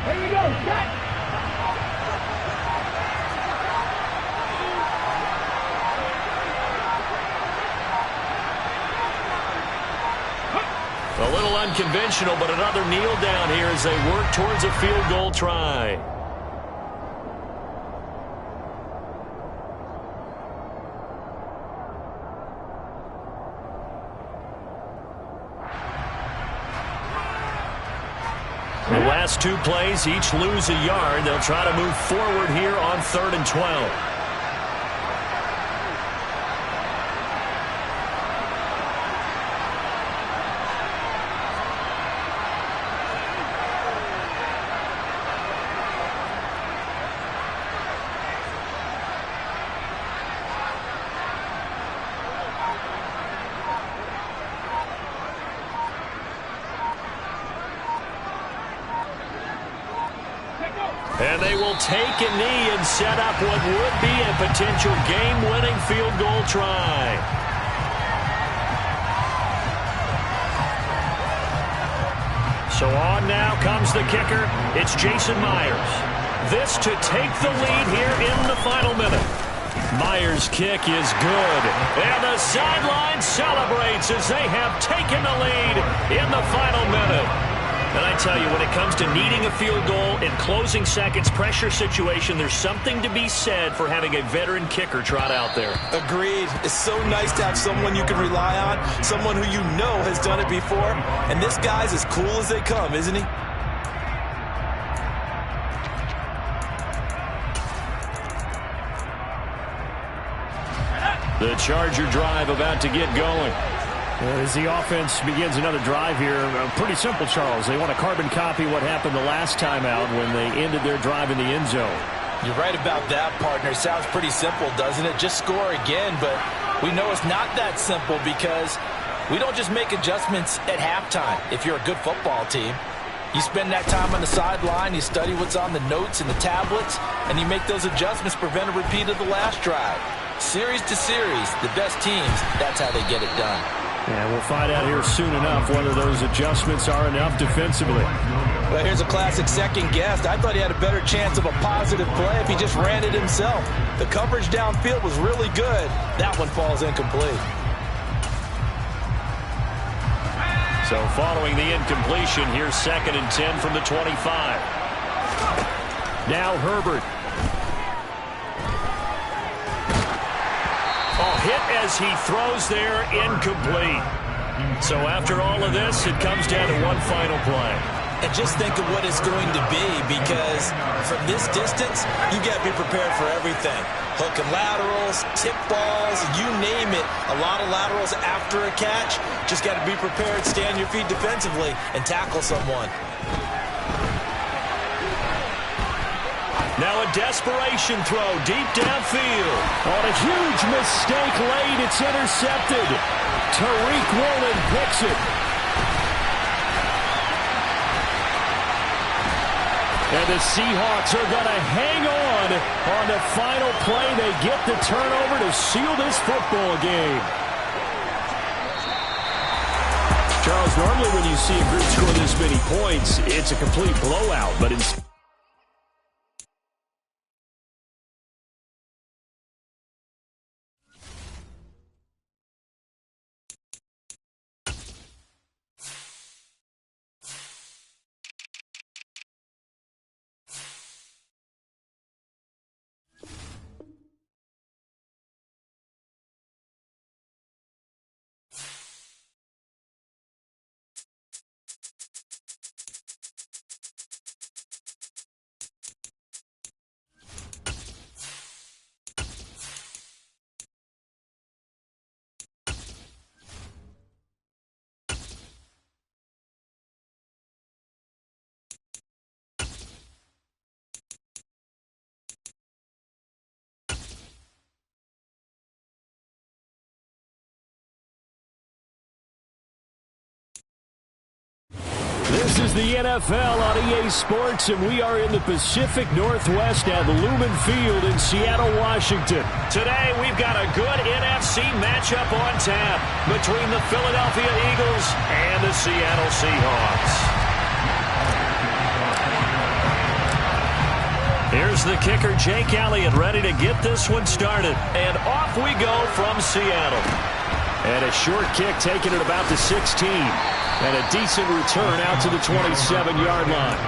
Here we go, cut! A little unconventional, but another kneel down here as they work towards a field goal try. last two plays each lose a yard. They'll try to move forward here on 3rd and 12. And they will take a knee and set up what would be a potential game-winning field goal try. So on now comes the kicker. It's Jason Myers. This to take the lead here in the final minute. Myers' kick is good. And the sideline celebrates as they have taken the lead in the final minute. And I tell you, when it comes to needing a field goal in closing seconds, pressure situation, there's something to be said for having a veteran kicker trot out there. Agreed. It's so nice to have someone you can rely on, someone who you know has done it before. And this guy's as cool as they come, isn't he? The Charger drive about to get going. As the offense begins another drive here, pretty simple, Charles. They want to carbon copy what happened the last time out when they ended their drive in the end zone. You're right about that, partner. Sounds pretty simple, doesn't it? Just score again, but we know it's not that simple because we don't just make adjustments at halftime if you're a good football team. You spend that time on the sideline, you study what's on the notes and the tablets, and you make those adjustments, prevent a repeat of the last drive. Series to series, the best teams, that's how they get it done. And we'll find out here soon enough whether those adjustments are enough defensively. Well, here's a classic second guess. I thought he had a better chance of a positive play if he just ran it himself. The coverage downfield was really good. That one falls incomplete. So following the incompletion, here's 2nd and 10 from the 25. Now Herbert. Hit as he throws there, incomplete. So after all of this, it comes down to one final play. And just think of what it's going to be, because from this distance, you got to be prepared for everything. Hook and laterals, tip balls, you name it. A lot of laterals after a catch. Just got to be prepared, stay on your feet defensively, and tackle someone. Now a desperation throw deep downfield. On a huge mistake late, it's intercepted. Tariq Woolen picks it. And the Seahawks are going to hang on the final play. They get the turnover to seal this football game. Charles, normally when you see a group score this many points, it's a complete blowout, but instead, this is the NFL on EA Sports, and we are in the Pacific Northwest at Lumen Field in Seattle, Washington. Today, we've got a good NFC matchup on tap between the Philadelphia Eagles and the Seattle Seahawks. Here's the kicker, Jake Elliott, ready to get this one started. And off we go from Seattle. And a short kick taken at about the 16. And a decent return out to the 27-yard line.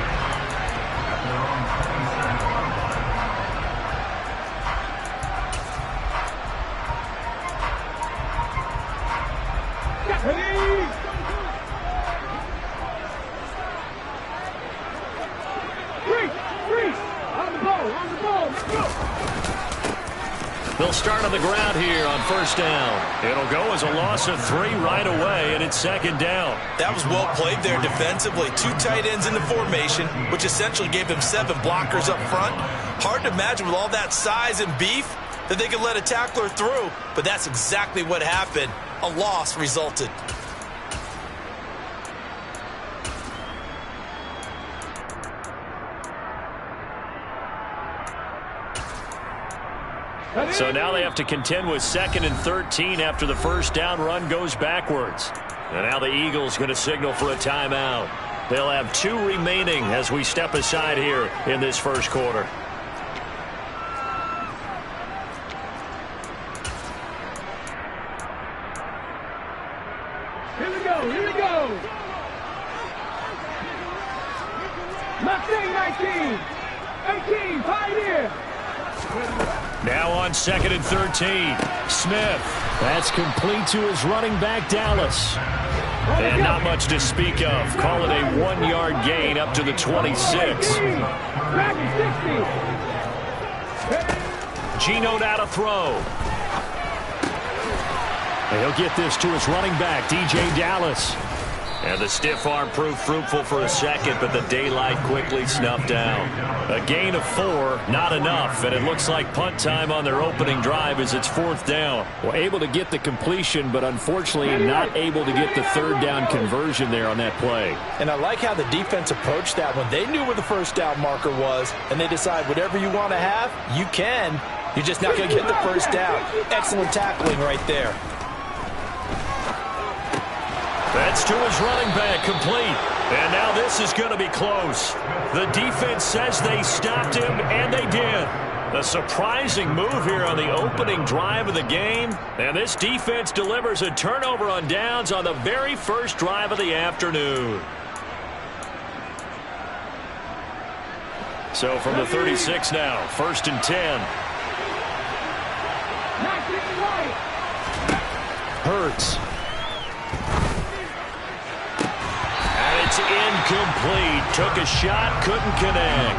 They'll start on the ground here on first down. It'll go as a loss of 3 right away, and it's second down. That was well played there defensively. 2 tight ends in the formation, which essentially gave them 7 blockers up front. Hard to imagine with all that size and beef that they could let a tackler through, but that's exactly what happened. A loss resulted. So now they have to contend with 2nd and 13 after the first down run goes backwards. And now the Eagles going to signal for a timeout. They'll have 2 remaining as we step aside here in this first quarter. Here we go, here we go. Mustang 19, 18, Pioneer. Now on 2nd and 13. Smith. That's complete to his running back, Dallas. And not much to speak of. Call it a 1-yard gain up to the 26. Geno now to throw. And he'll get this to his running back, DJ Dallas. And the stiff arm proved fruitful for a second, but the daylight quickly snuffed down. A gain of 4, not enough, and it looks like punt time on their opening drive as it's 4th down. Well, able to get the completion, but unfortunately not able to get the 3rd down conversion there on that play. And I like how the defense approached that one. They knew where the first down marker was, and they decide whatever you want to have, you can. You're just not going to get the first down. Excellent tackling right there. That's to his running back, complete. And now this is going to be close. The defense says they stopped him, and they did. A surprising move here on the opening drive of the game. And this defense delivers a turnover on downs on the very first drive of the afternoon. So from the 36 now, 1st and 10. Hurts. It's incomplete. Took a shot, couldn't connect.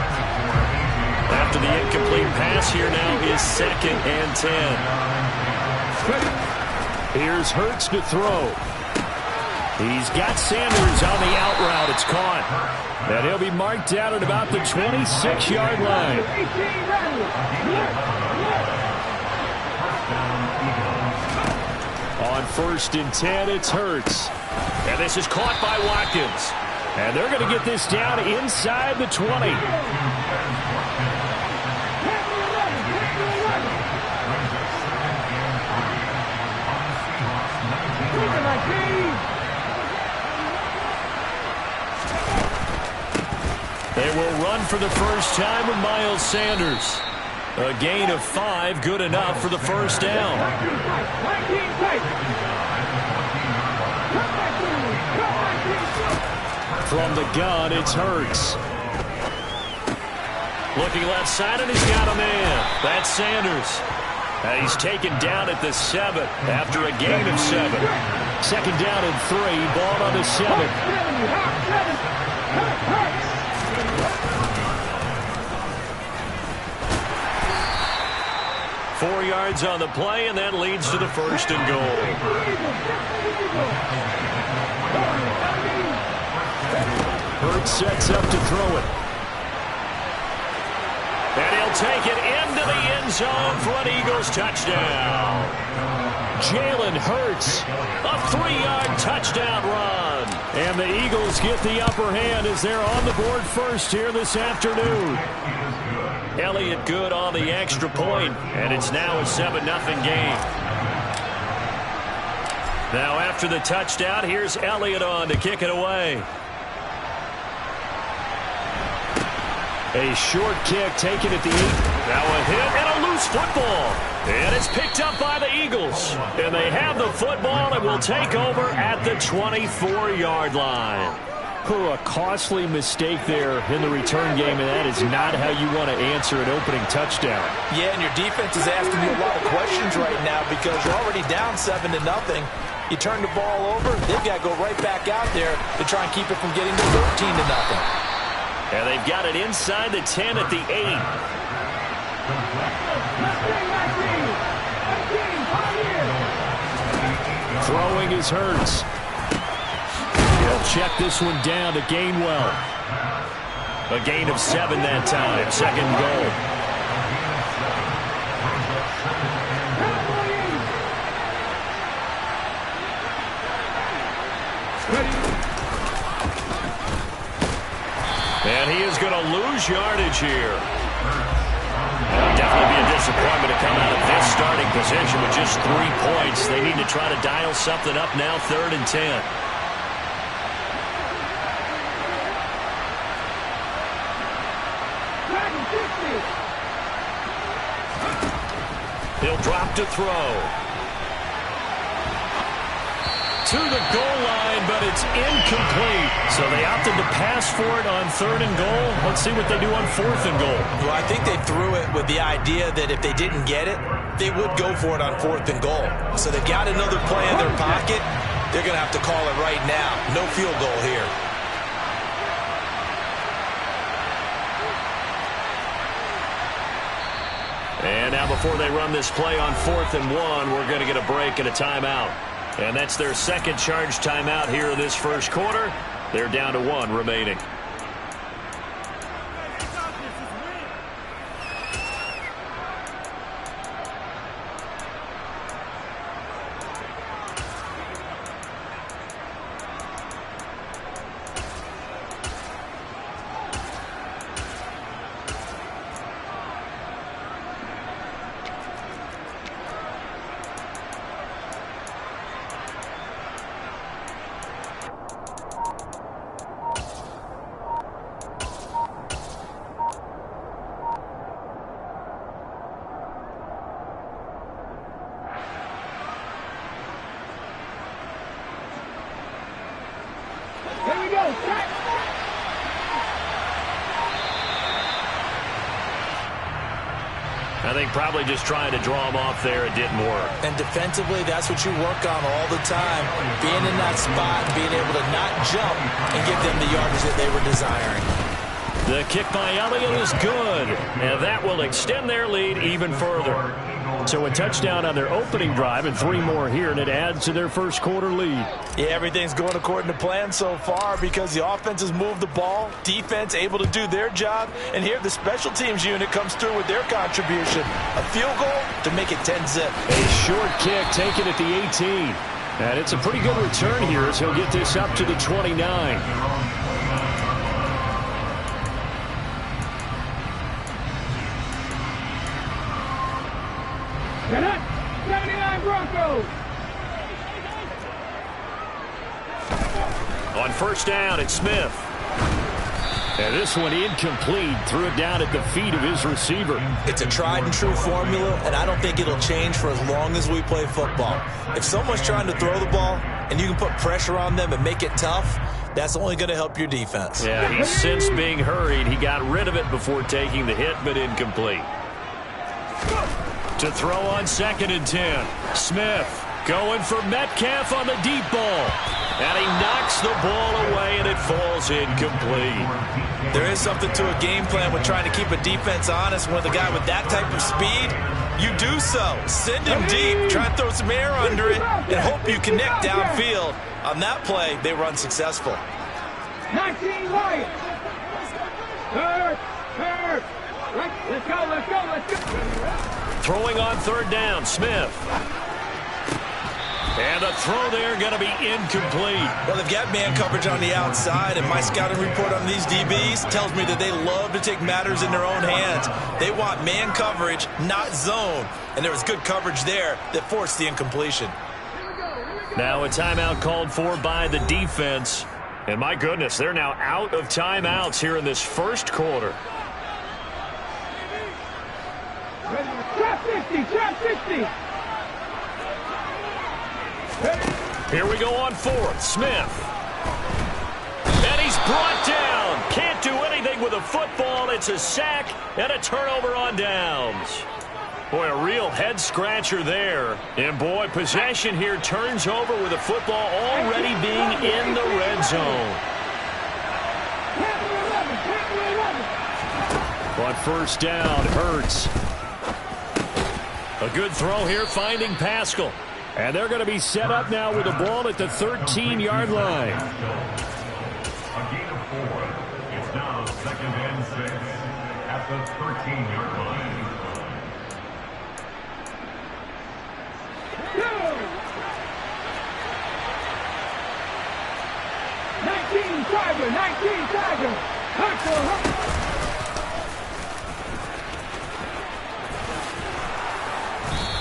After the incomplete pass, here now is 2nd and 10. Here's Hurts to throw. He's got Sanders on the out route. It's caught. And he'll be marked out at about the 26-yard line. On 1st and 10, it's Hurts. And this is caught by Watkins. And they're going to get this down inside the 20. They will run for the first time with Miles Sanders. A gain of 5, good enough for the first down. From the gun, it's Hurts. Looking left side, and he's got a man. That's Sanders. And he's taken down at the 7 after a gain of 7. 2nd down and 3, ball on the 7. 4 yards on the play, and that leads to the 1st and goal. Hurts sets up to throw it. And he'll take it into the end zone for an Eagles touchdown. Jalen Hurts. A 3-yard touchdown run. And the Eagles get the upper hand as they're on the board first here this afternoon. Elliott good on the extra point, and it's now a 7-0 game. Now after the touchdown, here's Elliott on to kick it away. A short kick taken at the 8. Now a hit and a loose football. And it's picked up by the Eagles. And they have the football and will take over at the 24-yard line. A costly mistake there in the return game, and that is not how you want to answer an opening touchdown. Yeah, and your defense is asking you a lot of questions right now because you're already down 7-0. You turn the ball over, they've got to go right back out there to try and keep it from getting to 13-0. And they've got it inside the 10 at the 8. Throwing is Hurts. He'll check this one down to Gainwell. A gain of 7 that time. Second goal. And he is going to lose yardage here. It'll definitely be a disappointment to come out of this starting position with just 3 points. They need to try to dial something up now, 3rd and 10. He'll drop to throw. To the goal line, but it's incomplete. So they opted to pass for it on 3rd and goal. Let's see what they do on 4th and goal. Well, I think they threw it with the idea that if they didn't get it, they would go for it on 4th and goal. So they've got another play in their pocket. They're going to have to call it right now. No field goal here. And now before they run this play on 4th and 1, we're going to get a break and a timeout. And that's their second charge timeout here in this first quarter. They're down to 1 remaining. I think probably just trying to draw him off there, it didn't work. And defensively, that's what you work on all the time. Being in that spot, being able to not jump and give them the yardage that they were desiring. The kick by Elliott is good, and that will extend their lead even further. So a touchdown on their opening drive and 3 more here, and it adds to their first quarter lead. Yeah, everything's going according to plan so far because the offense has moved the ball, defense able to do their job, and here the special teams unit comes through with their contribution. A field goal to make it 10-zip. A short kick taken at the 18. And it's a pretty good return here as he'll get this up to the 29. Get up! 79 Broncos! On first down, it's Smith. And this one incomplete. Threw it down at the feet of his receiver. It's a tried-and-true formula, and I don't think it'll change for as long as we play football. If someone's trying to throw the ball and you can put pressure on them and make it tough, that's only going to help your defense. Yeah, he's since being hurried. He got rid of it before taking the hit, but incomplete. To throw on 2nd and 10. Smith going for Metcalf on the deep ball. And he knocks the ball away, and it falls incomplete. There is something to a game plan with trying to keep a defense honest with a guy with that type of speed. You do so. Send him deep, try and throw some air under it, and hope you connect downfield. On that play, they run successful. 19 Lions! Third! Right, let's go! Throwing on 3rd down, Smith. And the throw there going to be incomplete. Well, they've got man coverage on the outside, and my scouting report on these DBs tells me that they love to take matters in their own hands. They want man coverage, not zone. And there was good coverage there that forced the incompletion. Now a timeout called for by the defense. And my goodness, they're now out of timeouts here in this first quarter. Trap 50! Trap 50! Here we go on 4th. Smith. And he's brought down. Can't do anything with a football. It's a sack and a turnover on downs. Boy, a real head-scratcher there. And, boy, possession here turns over with the football already being in the red zone. On first down, Hurts. A good throw here, finding Pascal. And they're going to be set up now with the ball at the 13-yard line. A gain of 4. It's now 2nd and 6 at the 13-yard line. 19 Tiger, 19 Tiger.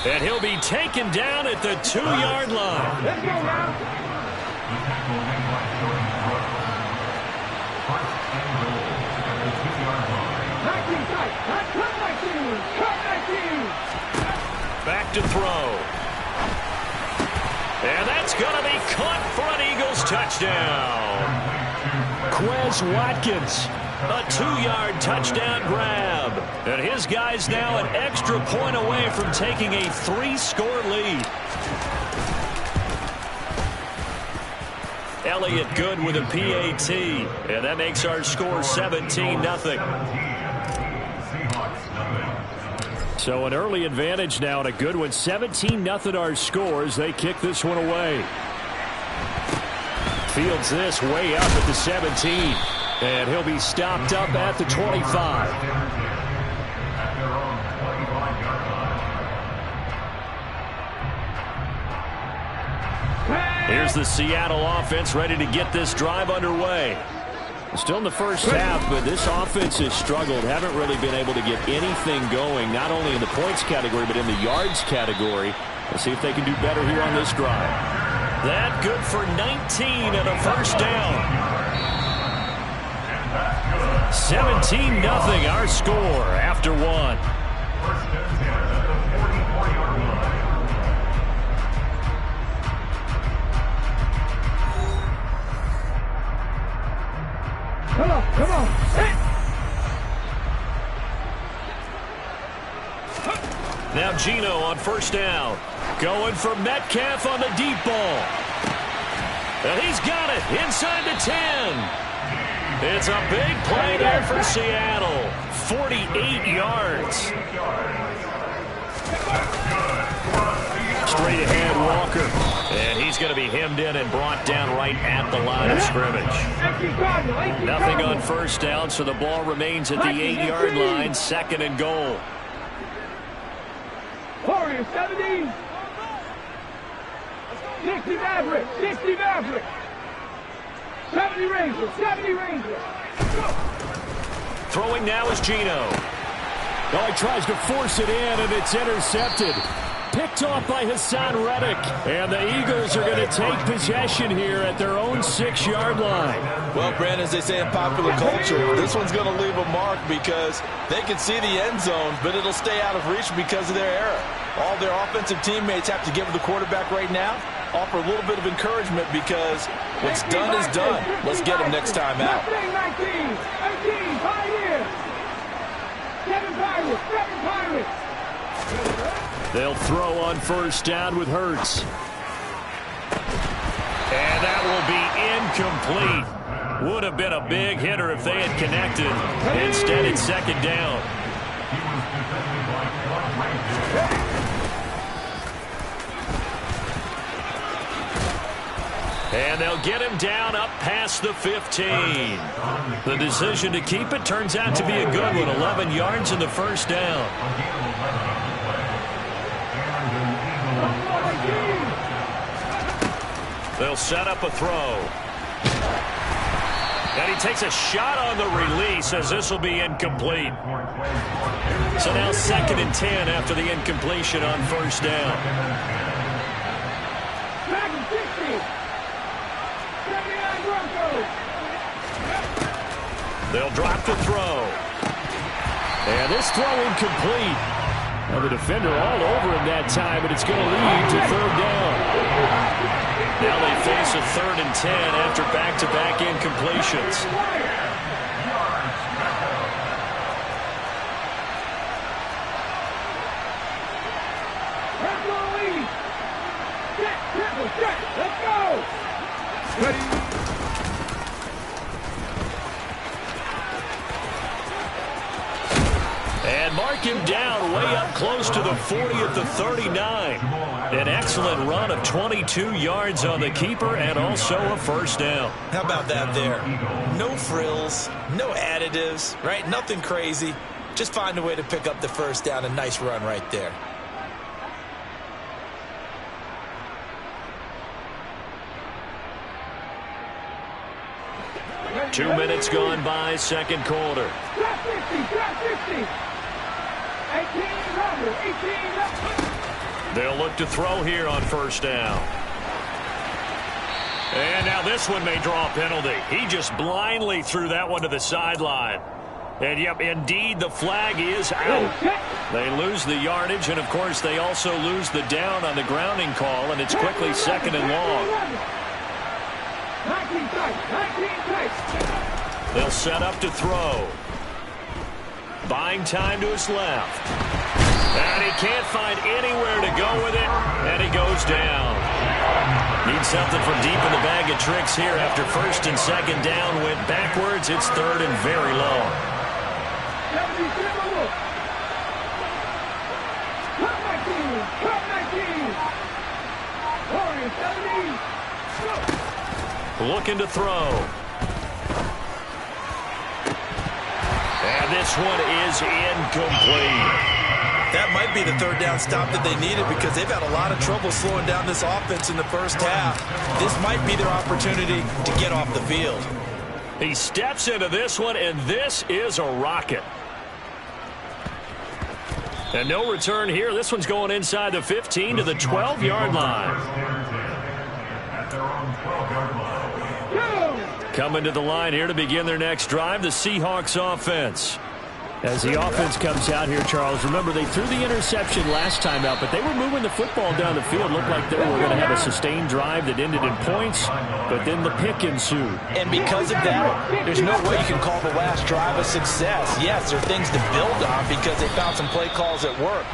And he'll be taken down at the 2-yard line. Let's go now. The tackle made by Jordan Brooks. 1st and goal at the 2-yard line. 19 tight. Cut 19. Cut 19. Back to throw. And that's going to be caught for an Eagles touchdown. Quez Watkins, a 2-yard touchdown grab. And his guy's now an extra point away from taking a 3-score lead. Elliott Good with a PAT. And that makes our score 17-0. So an early advantage now and a good one. 17-0 our score as they kick this one away. Fields this way up at the 17. And he'll be stopped up at the 25. Here's the Seattle offense ready to get this drive underway. Still in the first half, but this offense has struggled. Haven't really been able to get anything going, not only in the points category, but in the yards category. Let's see if they can do better here on this drive. That good for 19 and a first down. 17-0 our score after one. Come on. Hit. Now Geno on first down. Going for Metcalf on the deep ball. And he's got it inside the 10. It's a big play there for Seattle. 48 yards. Straight ahead, Walker. And he's going to be hemmed in and brought down right at the line of scrimmage. Nothing on first down, so the ball remains at the 8-yard line. 2nd and goal. Warriors 70. 60 Maverick. 60 Maverick. 70 Rangers. 70 Rangers. Throwing now is Geno. Oh, he tries to force it in, and it's intercepted. Picked off by Hassan Reddick. And the Eagles are going to take possession here at their own 6-yard line. Well, Brandon, as they say in popular culture, this one's going to leave a mark because they can see the end zone, but it'll stay out of reach because of their error. All their offensive teammates have to give the quarterback right now, offer a little bit of encouragement because what's done is done. Let's get them next time out. 19, 18, Pioneers. 7 Pirates, 7 Pirates. They'll throw on first down with Hurts. And that will be incomplete. Would have been a big hitter if they had connected. Instead, it's 2nd down. And they'll get him down up past the 15. The decision to keep it turns out to be a good one. 11 yards in the first down. They'll set up a throw. And he takes a shot on the release as this will be incomplete. So now 2nd and 10 after the incompletion on first down. They'll drop the throw. And this throw incomplete. Now the defender all over him that time, but it's going to lead to 3rd down. Now they face a 3rd and 10 after back-to-back incompletions. Let's go. Ready. mark him down way up close to the 40 at the 39. An excellent run of 22 yards on the keeper and also a first down. How about that there? No frills, no additives, right? Nothing crazy. Just find a way to pick up the first down. A nice run right there. Two minutes gone by, second quarter. Drop 50, drop 50. 18 Robert, 18 Robert. They'll look to throw here on first down. And now this one may draw a penalty. He just blindly threw that one to the sideline. And, yep, indeed, the flag is out. They lose the yardage, and, of course, they also lose the down on the grounding call, and it's quickly second and long. 19 tight. They'll set up to throw. Buying time to his left. And he can't find anywhere to go with it, and he goes down. Needs something from deep in the bag of tricks here after first and second down went backwards. It's third and very long. 70, Cut 19. Warriors, 70. Looking to throw. And this one is incomplete. That might be the third down stop that they needed because they've had a lot of trouble slowing down this offense in the first half. This might be their opportunity to get off the field. He steps into this one, and this is a rocket. And no return here. This one's going inside the 15 to the 12-yard line. Coming to the line here to begin their next drive, the Seahawks offense. As the offense comes out here, Charles, remember they threw the interception last time out, but they were moving the football down the field. Looked like they were going to have a sustained drive that ended in points, but then the pick ensued. And because of that, there's no way you can call the last drive a success. Yes, there are things to build on because they found some play calls that work.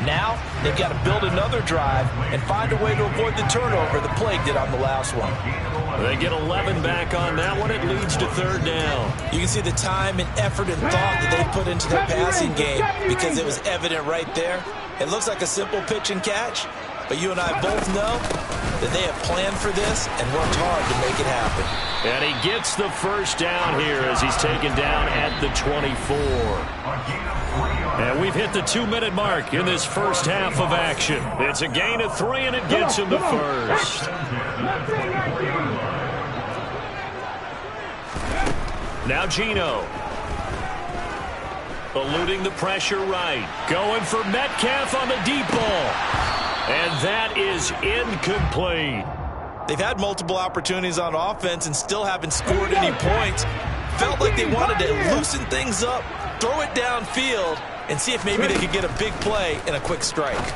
Now, they've got to build another drive and find a way to avoid the turnover the Plague did on the last one. They get 11 back on that one. It leads to third down. You can see the time and effort and thought that they put into their passing game because it was evident right there. It looks like a simple pitch and catch, but you and I both know that they have planned for this and worked hard to make it happen. And he gets the first down here as he's taken down at the 24. And we've hit the 2-minute mark in this first half of action. It's a gain of 3, and it gets him to first. Now Geno. Eluding the pressure right. Going for Metcalf on the deep ball. And that is incomplete. They've had multiple opportunities on offense and still haven't scored any points. Felt like they wanted to loosen things up, throw it downfield, and see if maybe they could get a big play and a quick strike.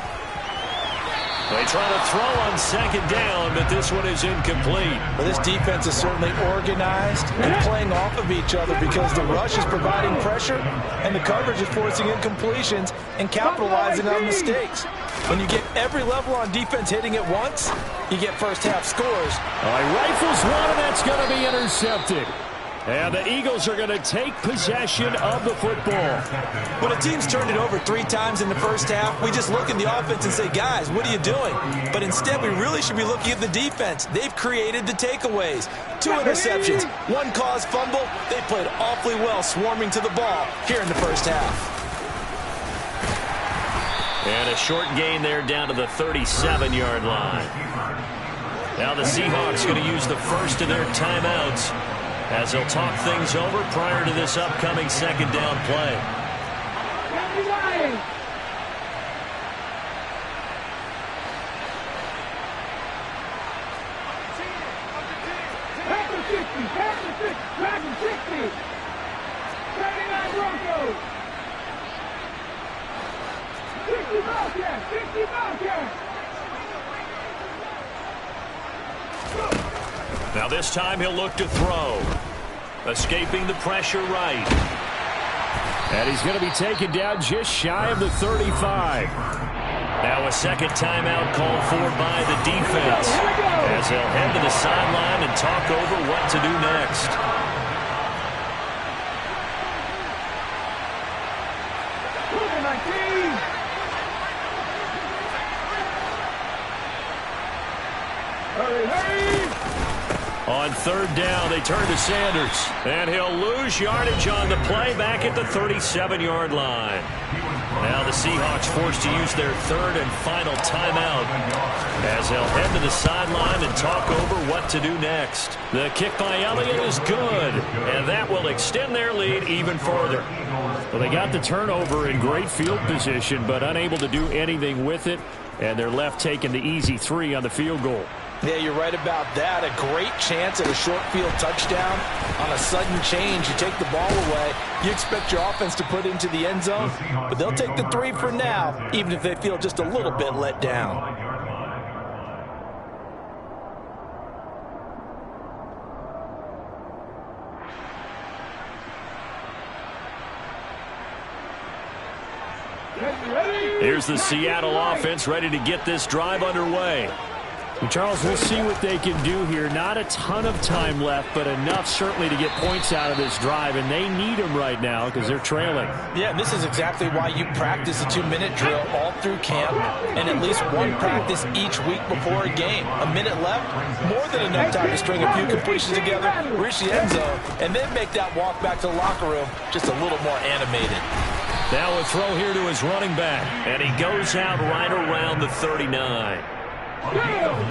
They try to throw on second down, but this one is incomplete. Well, this defense is certainly organized and playing off of each other because the rush is providing pressure and the coverage is forcing incompletions and capitalizing on mistakes. When you get every level on defense hitting at once, you get first half scores. Rifles one, and that's going to be intercepted. And the Eagles are going to take possession of the football. When a team's turned it over 3 times in the first half, we just look at the offense and say, guys, what are you doing? But instead, we really should be looking at the defense. They've created the takeaways. 2 interceptions, 1 caused fumble. They played awfully well swarming to the ball here in the first half. And a short gain there down to the 37-yard line. Now the Seahawks going to use the first of their timeouts as they'll talk things over prior to this upcoming second down play. Now this time he'll look to throw. Escaping the pressure right. And he's going to be taken down just shy of the 35. Now a second timeout called for by the defense as they'll head to the sideline and talk over what to do next. On third down, they turn to Sanders. And he'll lose yardage on the play back at the 37-yard line. Now the Seahawks forced to use their third and final timeout as they'll head to the sideline and talk over what to do next. The kick by Elliott is good, and that will extend their lead even further. Well, they got the turnover in great field position, but unable to do anything with it, and they're left taking the easy 3 on the field goal. Yeah, you're right about that. A great chance at a short field touchdown. On a sudden change, you take the ball away. You expect your offense to put it into the end zone, but they'll take the 3 for now, even if they feel just a little bit let down. Here's the Seattle offense ready to get this drive underway. And Charles, we'll see what they can do here. Not a ton of time left, but enough certainly to get points out of this drive, and they need them right now because they're trailing. Yeah, and this is exactly why you practice a 2-minute drill all through camp and at least one practice each week before a game. A minute left, more than enough time to string a few completions together, reach the end zone, and then make that walk back to the locker room just a little more animated. Now a throw here to his running back, and he goes out right around the 39.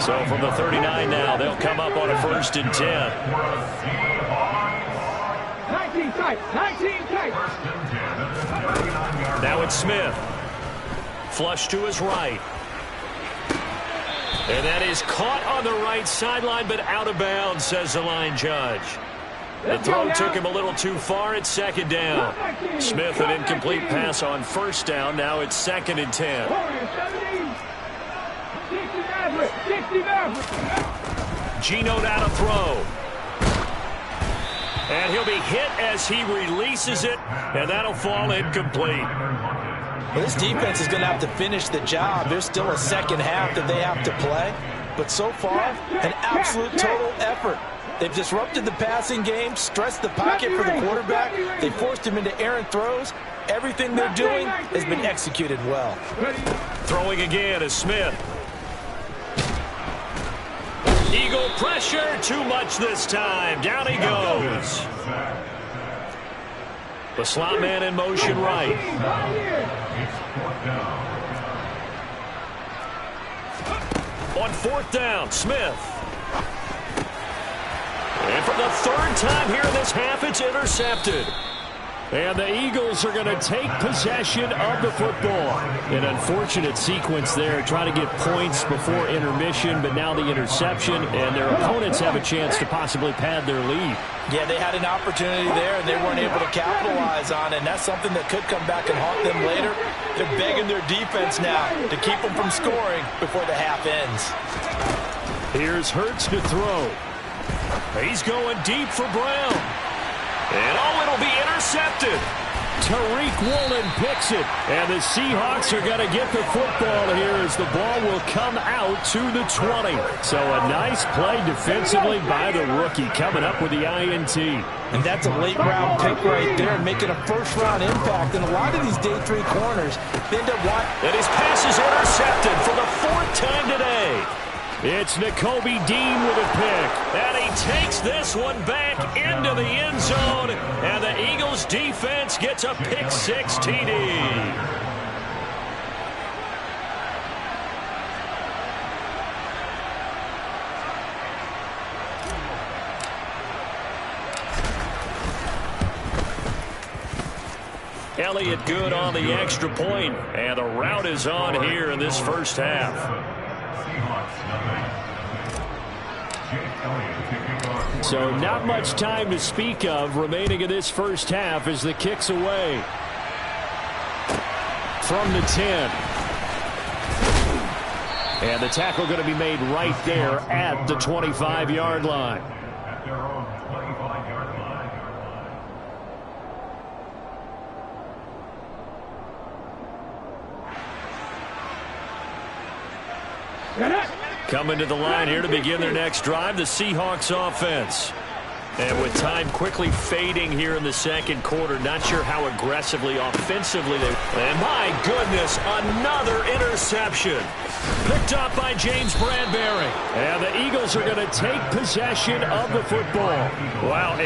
So from the 39 now, they'll come up on a 1st and 10. 19 tight, 19 tight. Now it's Smith. Flush to his right. And that is caught on the right sideline, but out of bounds, says the line judge. The throw took him a little too far at 2nd down. Smith an incomplete pass on 1st down. Now it's 2nd and 10. Geno down to throw. And he'll be hit as he releases it, and that'll fall incomplete. Well, this defense is going to have to finish the job. There's still a second half that they have to play. But so far, an absolute total effort. They've disrupted the passing game, stressed the pocket for the quarterback. They forced him into errant throws. Everything they're doing has been executed well. Throwing again is Smith. Eagle pressure, too much this time. Down he goes. The slot man in motion right. On 4th down, Smith. And for the 3rd time here in this half, it's intercepted. And the Eagles are going to take possession of the football. An unfortunate sequence there, trying to get points before intermission, but now the interception, and their opponents have a chance to possibly pad their lead. Yeah, they had an opportunity there, and they weren't able to capitalize on it, and that's something that could come back and haunt them later. They're begging their defense now to keep them from scoring before the half ends. Here's Hurts to throw. He's going deep for Brown. And it'll be intercepted. Tariq Woolen picks it. And the Seahawks are going to get the football here as the ball will come out to the 20. So a nice play defensively by the rookie coming up with the INT. And that's a late-round pick right there, making a first-round impact. And a lot of these day 3 corners, they end up watching. And his pass is intercepted for the 4th time today. It's Nakobe Dean with a pick. And he takes this one back into the end zone. And the Eagles defense gets a pick 6 TD. Elliott good on the extra point. And the route is on here in this first half. So not much time to speak of remaining in this first half as the kick's away. From the 10. And the tackle going to be made right there at the 25-yard line. Coming to the line here to begin their next drive, the Seahawks offense. And with time quickly fading here in the second quarter, not sure how aggressively, offensively they... And my goodness, another interception. Picked up by James Bradbury. And the Eagles are going to take possession of the football. Wow,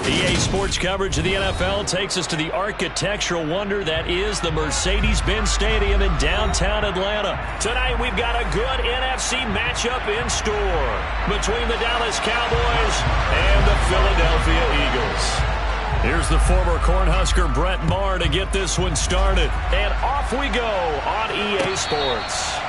EA Sports coverage of the NFL takes us to the architectural wonder that is the Mercedes-Benz Stadium in downtown Atlanta. Tonight we've got a good NFC matchup in store between the Dallas Cowboys and the Philadelphia Eagles. Here's the former Cornhusker Brett Maher to get this one started. And off we go on EA Sports.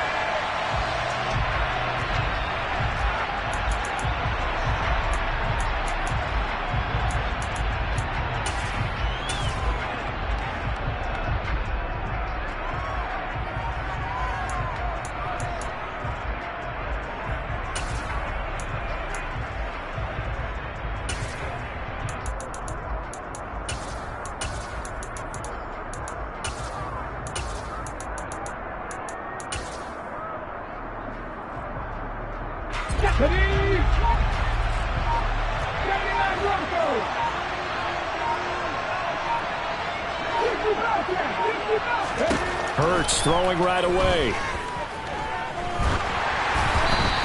Hurts throwing right away.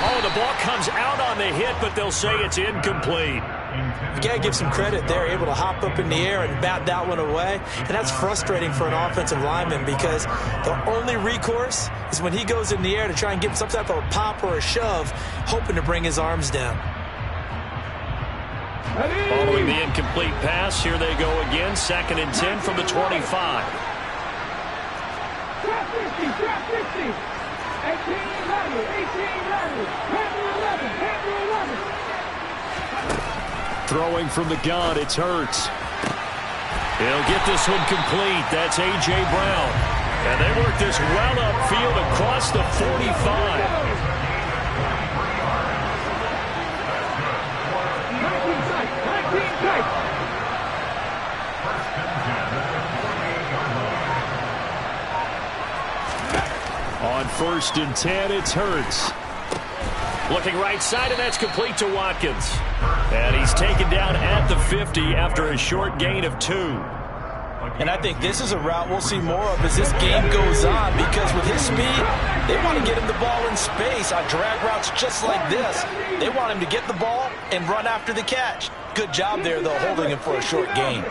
Oh, the ball comes out on the hit, but they'll say it's incomplete. You got to give some credit. They're able to hop up in the air and bat that one away. And that's frustrating for an offensive lineman because the only recourse is when he goes in the air to try and get some type of a pop or a shove, hoping to bring his arms down. Following the incomplete pass, here they go again. 2nd and 10 from the 25. Trap 50, trap 50. 18 level, 18 level. Handle 11. Throwing from the gun, it's Hurts. He'll get this one complete. That's A.J. Brown. And they work this well upfield across the 45. 19 tight. On 1st and 10, it's Hurts. Looking right side, and that's complete to Watkins. And he's taken down at the 50 after a short gain of 2. And I think this is a route we'll see more of as this game goes on because with his speed, they want to get him the ball in space on drag routes just like this. They want him to get the ball and run after the catch. Good job there, though, holding him for a short gain.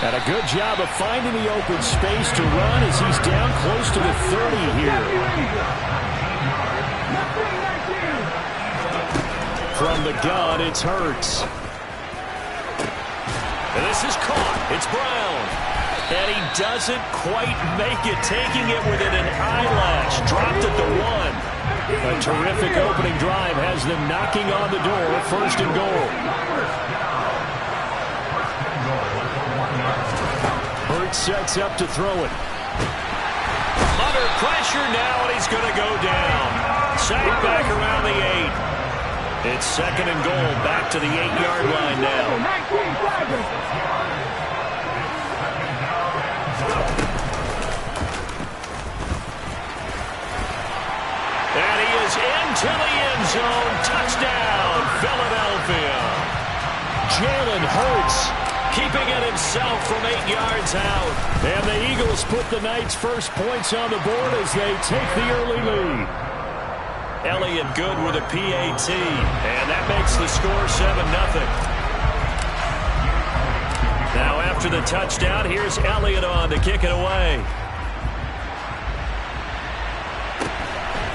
And a good job of finding the open space to run as he's down close to the 30 here. From the gun, it's Hurts. And this is caught. It's Brown. And he doesn't quite make it, taking it within an eyelash. Dropped at the 1. A terrific opening drive has them knocking on the door. First and goal. Hurts sets up to throw it. Under pressure now, and he's going to go down. Sacked back around the 8. It's second and goal, back to the 8-yard line now. And he is into the end zone. Touchdown, Philadelphia. Jalen Hurts keeping it himself from 8 yards out. And the Eagles put the Knights' first points on the board as they take the early lead. Elliott good with a PAT. And that makes the score 7-0. Now after the touchdown, here's Elliott on to kick it away.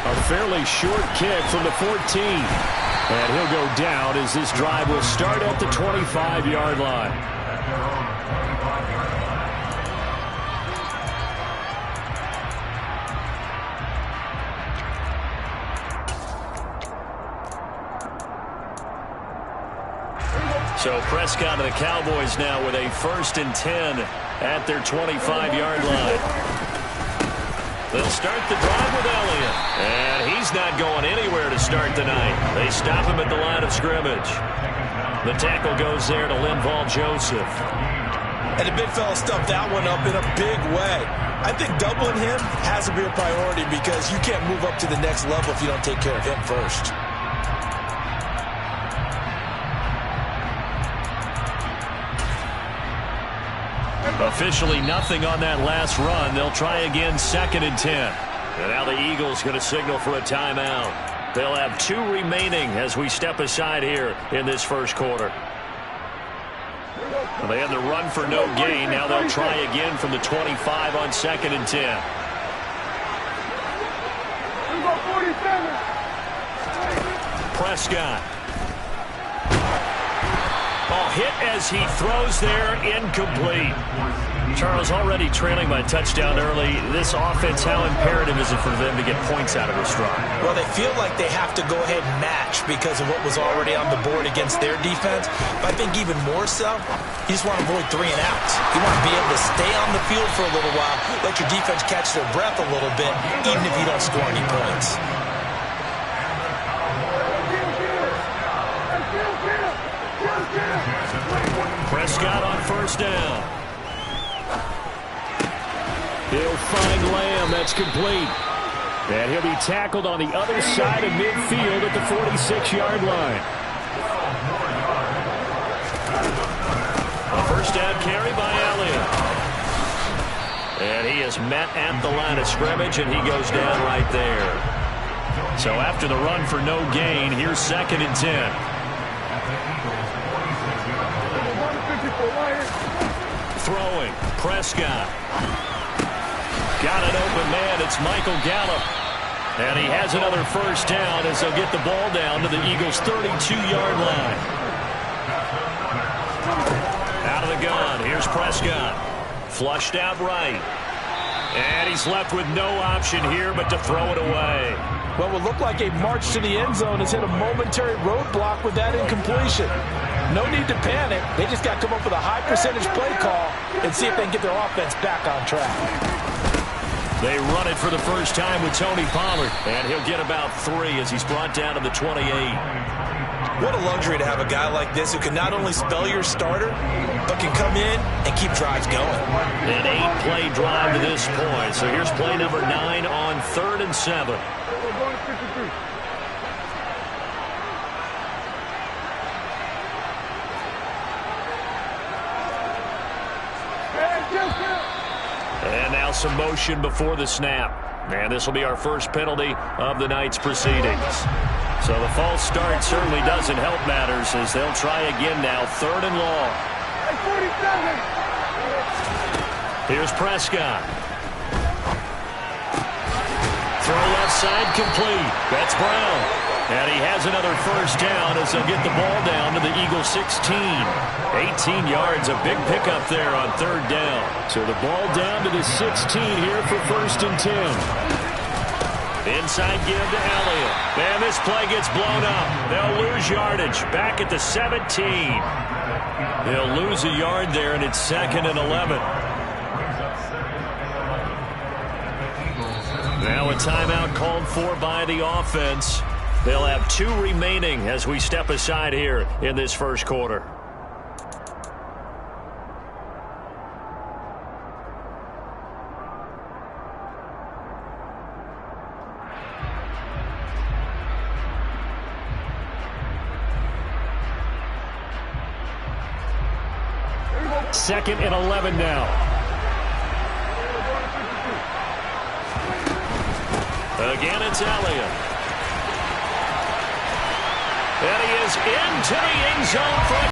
A fairly short kick from the 14. And he'll go down as this drive will start at the 25-yard line. So Prescott and the Cowboys now with a 1st and 10 at their 25-yard line. They'll start the drive with Elliott. And he's not going anywhere to start the night. They stop him at the line of scrimmage. The tackle goes there to Linval Joseph. And the big fella stuffed that one up in a big way. I think doubling him has to be a priority because you can't move up to the next level if you don't take care of him first. Officially nothing on that last run. They'll try again, 2nd and 10. And now the Eagles going to signal for a timeout. They'll have 2 remaining as we step aside here in this first quarter. Well, they had the run for no gain. Now they'll try again from the 25 on 2nd and 10. Prescott. Ball hit as he throws there, incomplete. Charles, already trailing by touchdown early. This offense, how imperative is it for them to get points out of this drive? Well, they feel like they have to go ahead and match because of what was already on the board against their defense. But I think even more so, you just want to avoid 3 and outs. You want to be able to stay on the field for a little while, let your defense catch their breath a little bit, even if you don't score any points. Prescott on 1st down. He'll find Lamb. That's complete. And he'll be tackled on the other side of midfield at the 46-yard line. A 1st down carry by Elliott. And he is met at the line of scrimmage, and he goes down right there. So after the run for no gain, here's 2nd and 10. Throwing, Prescott. Got an open man, it's Michael Gallup. And he has another 1st down as they'll get the ball down to the Eagles' 32-yard line. Out of the gun, here's Prescott. Flushed out right. And he's left with no option here but to throw it away. What will look like a march to the end zone has hit a momentary roadblock with that incompletion. No need to panic. They just got to come up with a high percentage play call and see if they can get their offense back on track. They run it for the first time with Tony Pollard, and he'll get about 3 as he's brought down to the 28. What a luxury to have a guy like this who can not only spell your starter, but can come in and keep drives going. An 8-play drive to this point. So here's play number 9 on 3rd and 7. And now some motion before the snap. And this will be our first penalty of the night's proceedings. So the false start certainly doesn't help matters as they'll try again now, 3rd and long. Here's Prescott. Throw left side complete. That's Brown. And he has another first down as they'll get the ball down to the Eagles 16. 18 yards, a big pickup there on third down. So the ball down to the 16 here for 1st and 10. Inside give to Elliott. And this play gets blown up. They'll lose yardage back at the 17. They'll lose a yard there, and it's 2nd and 11. Now a timeout called for by the offense. They'll have 2 remaining as we step aside here in this first quarter. Second and 11 now. Again, it's Elliott. And he is into the end zone for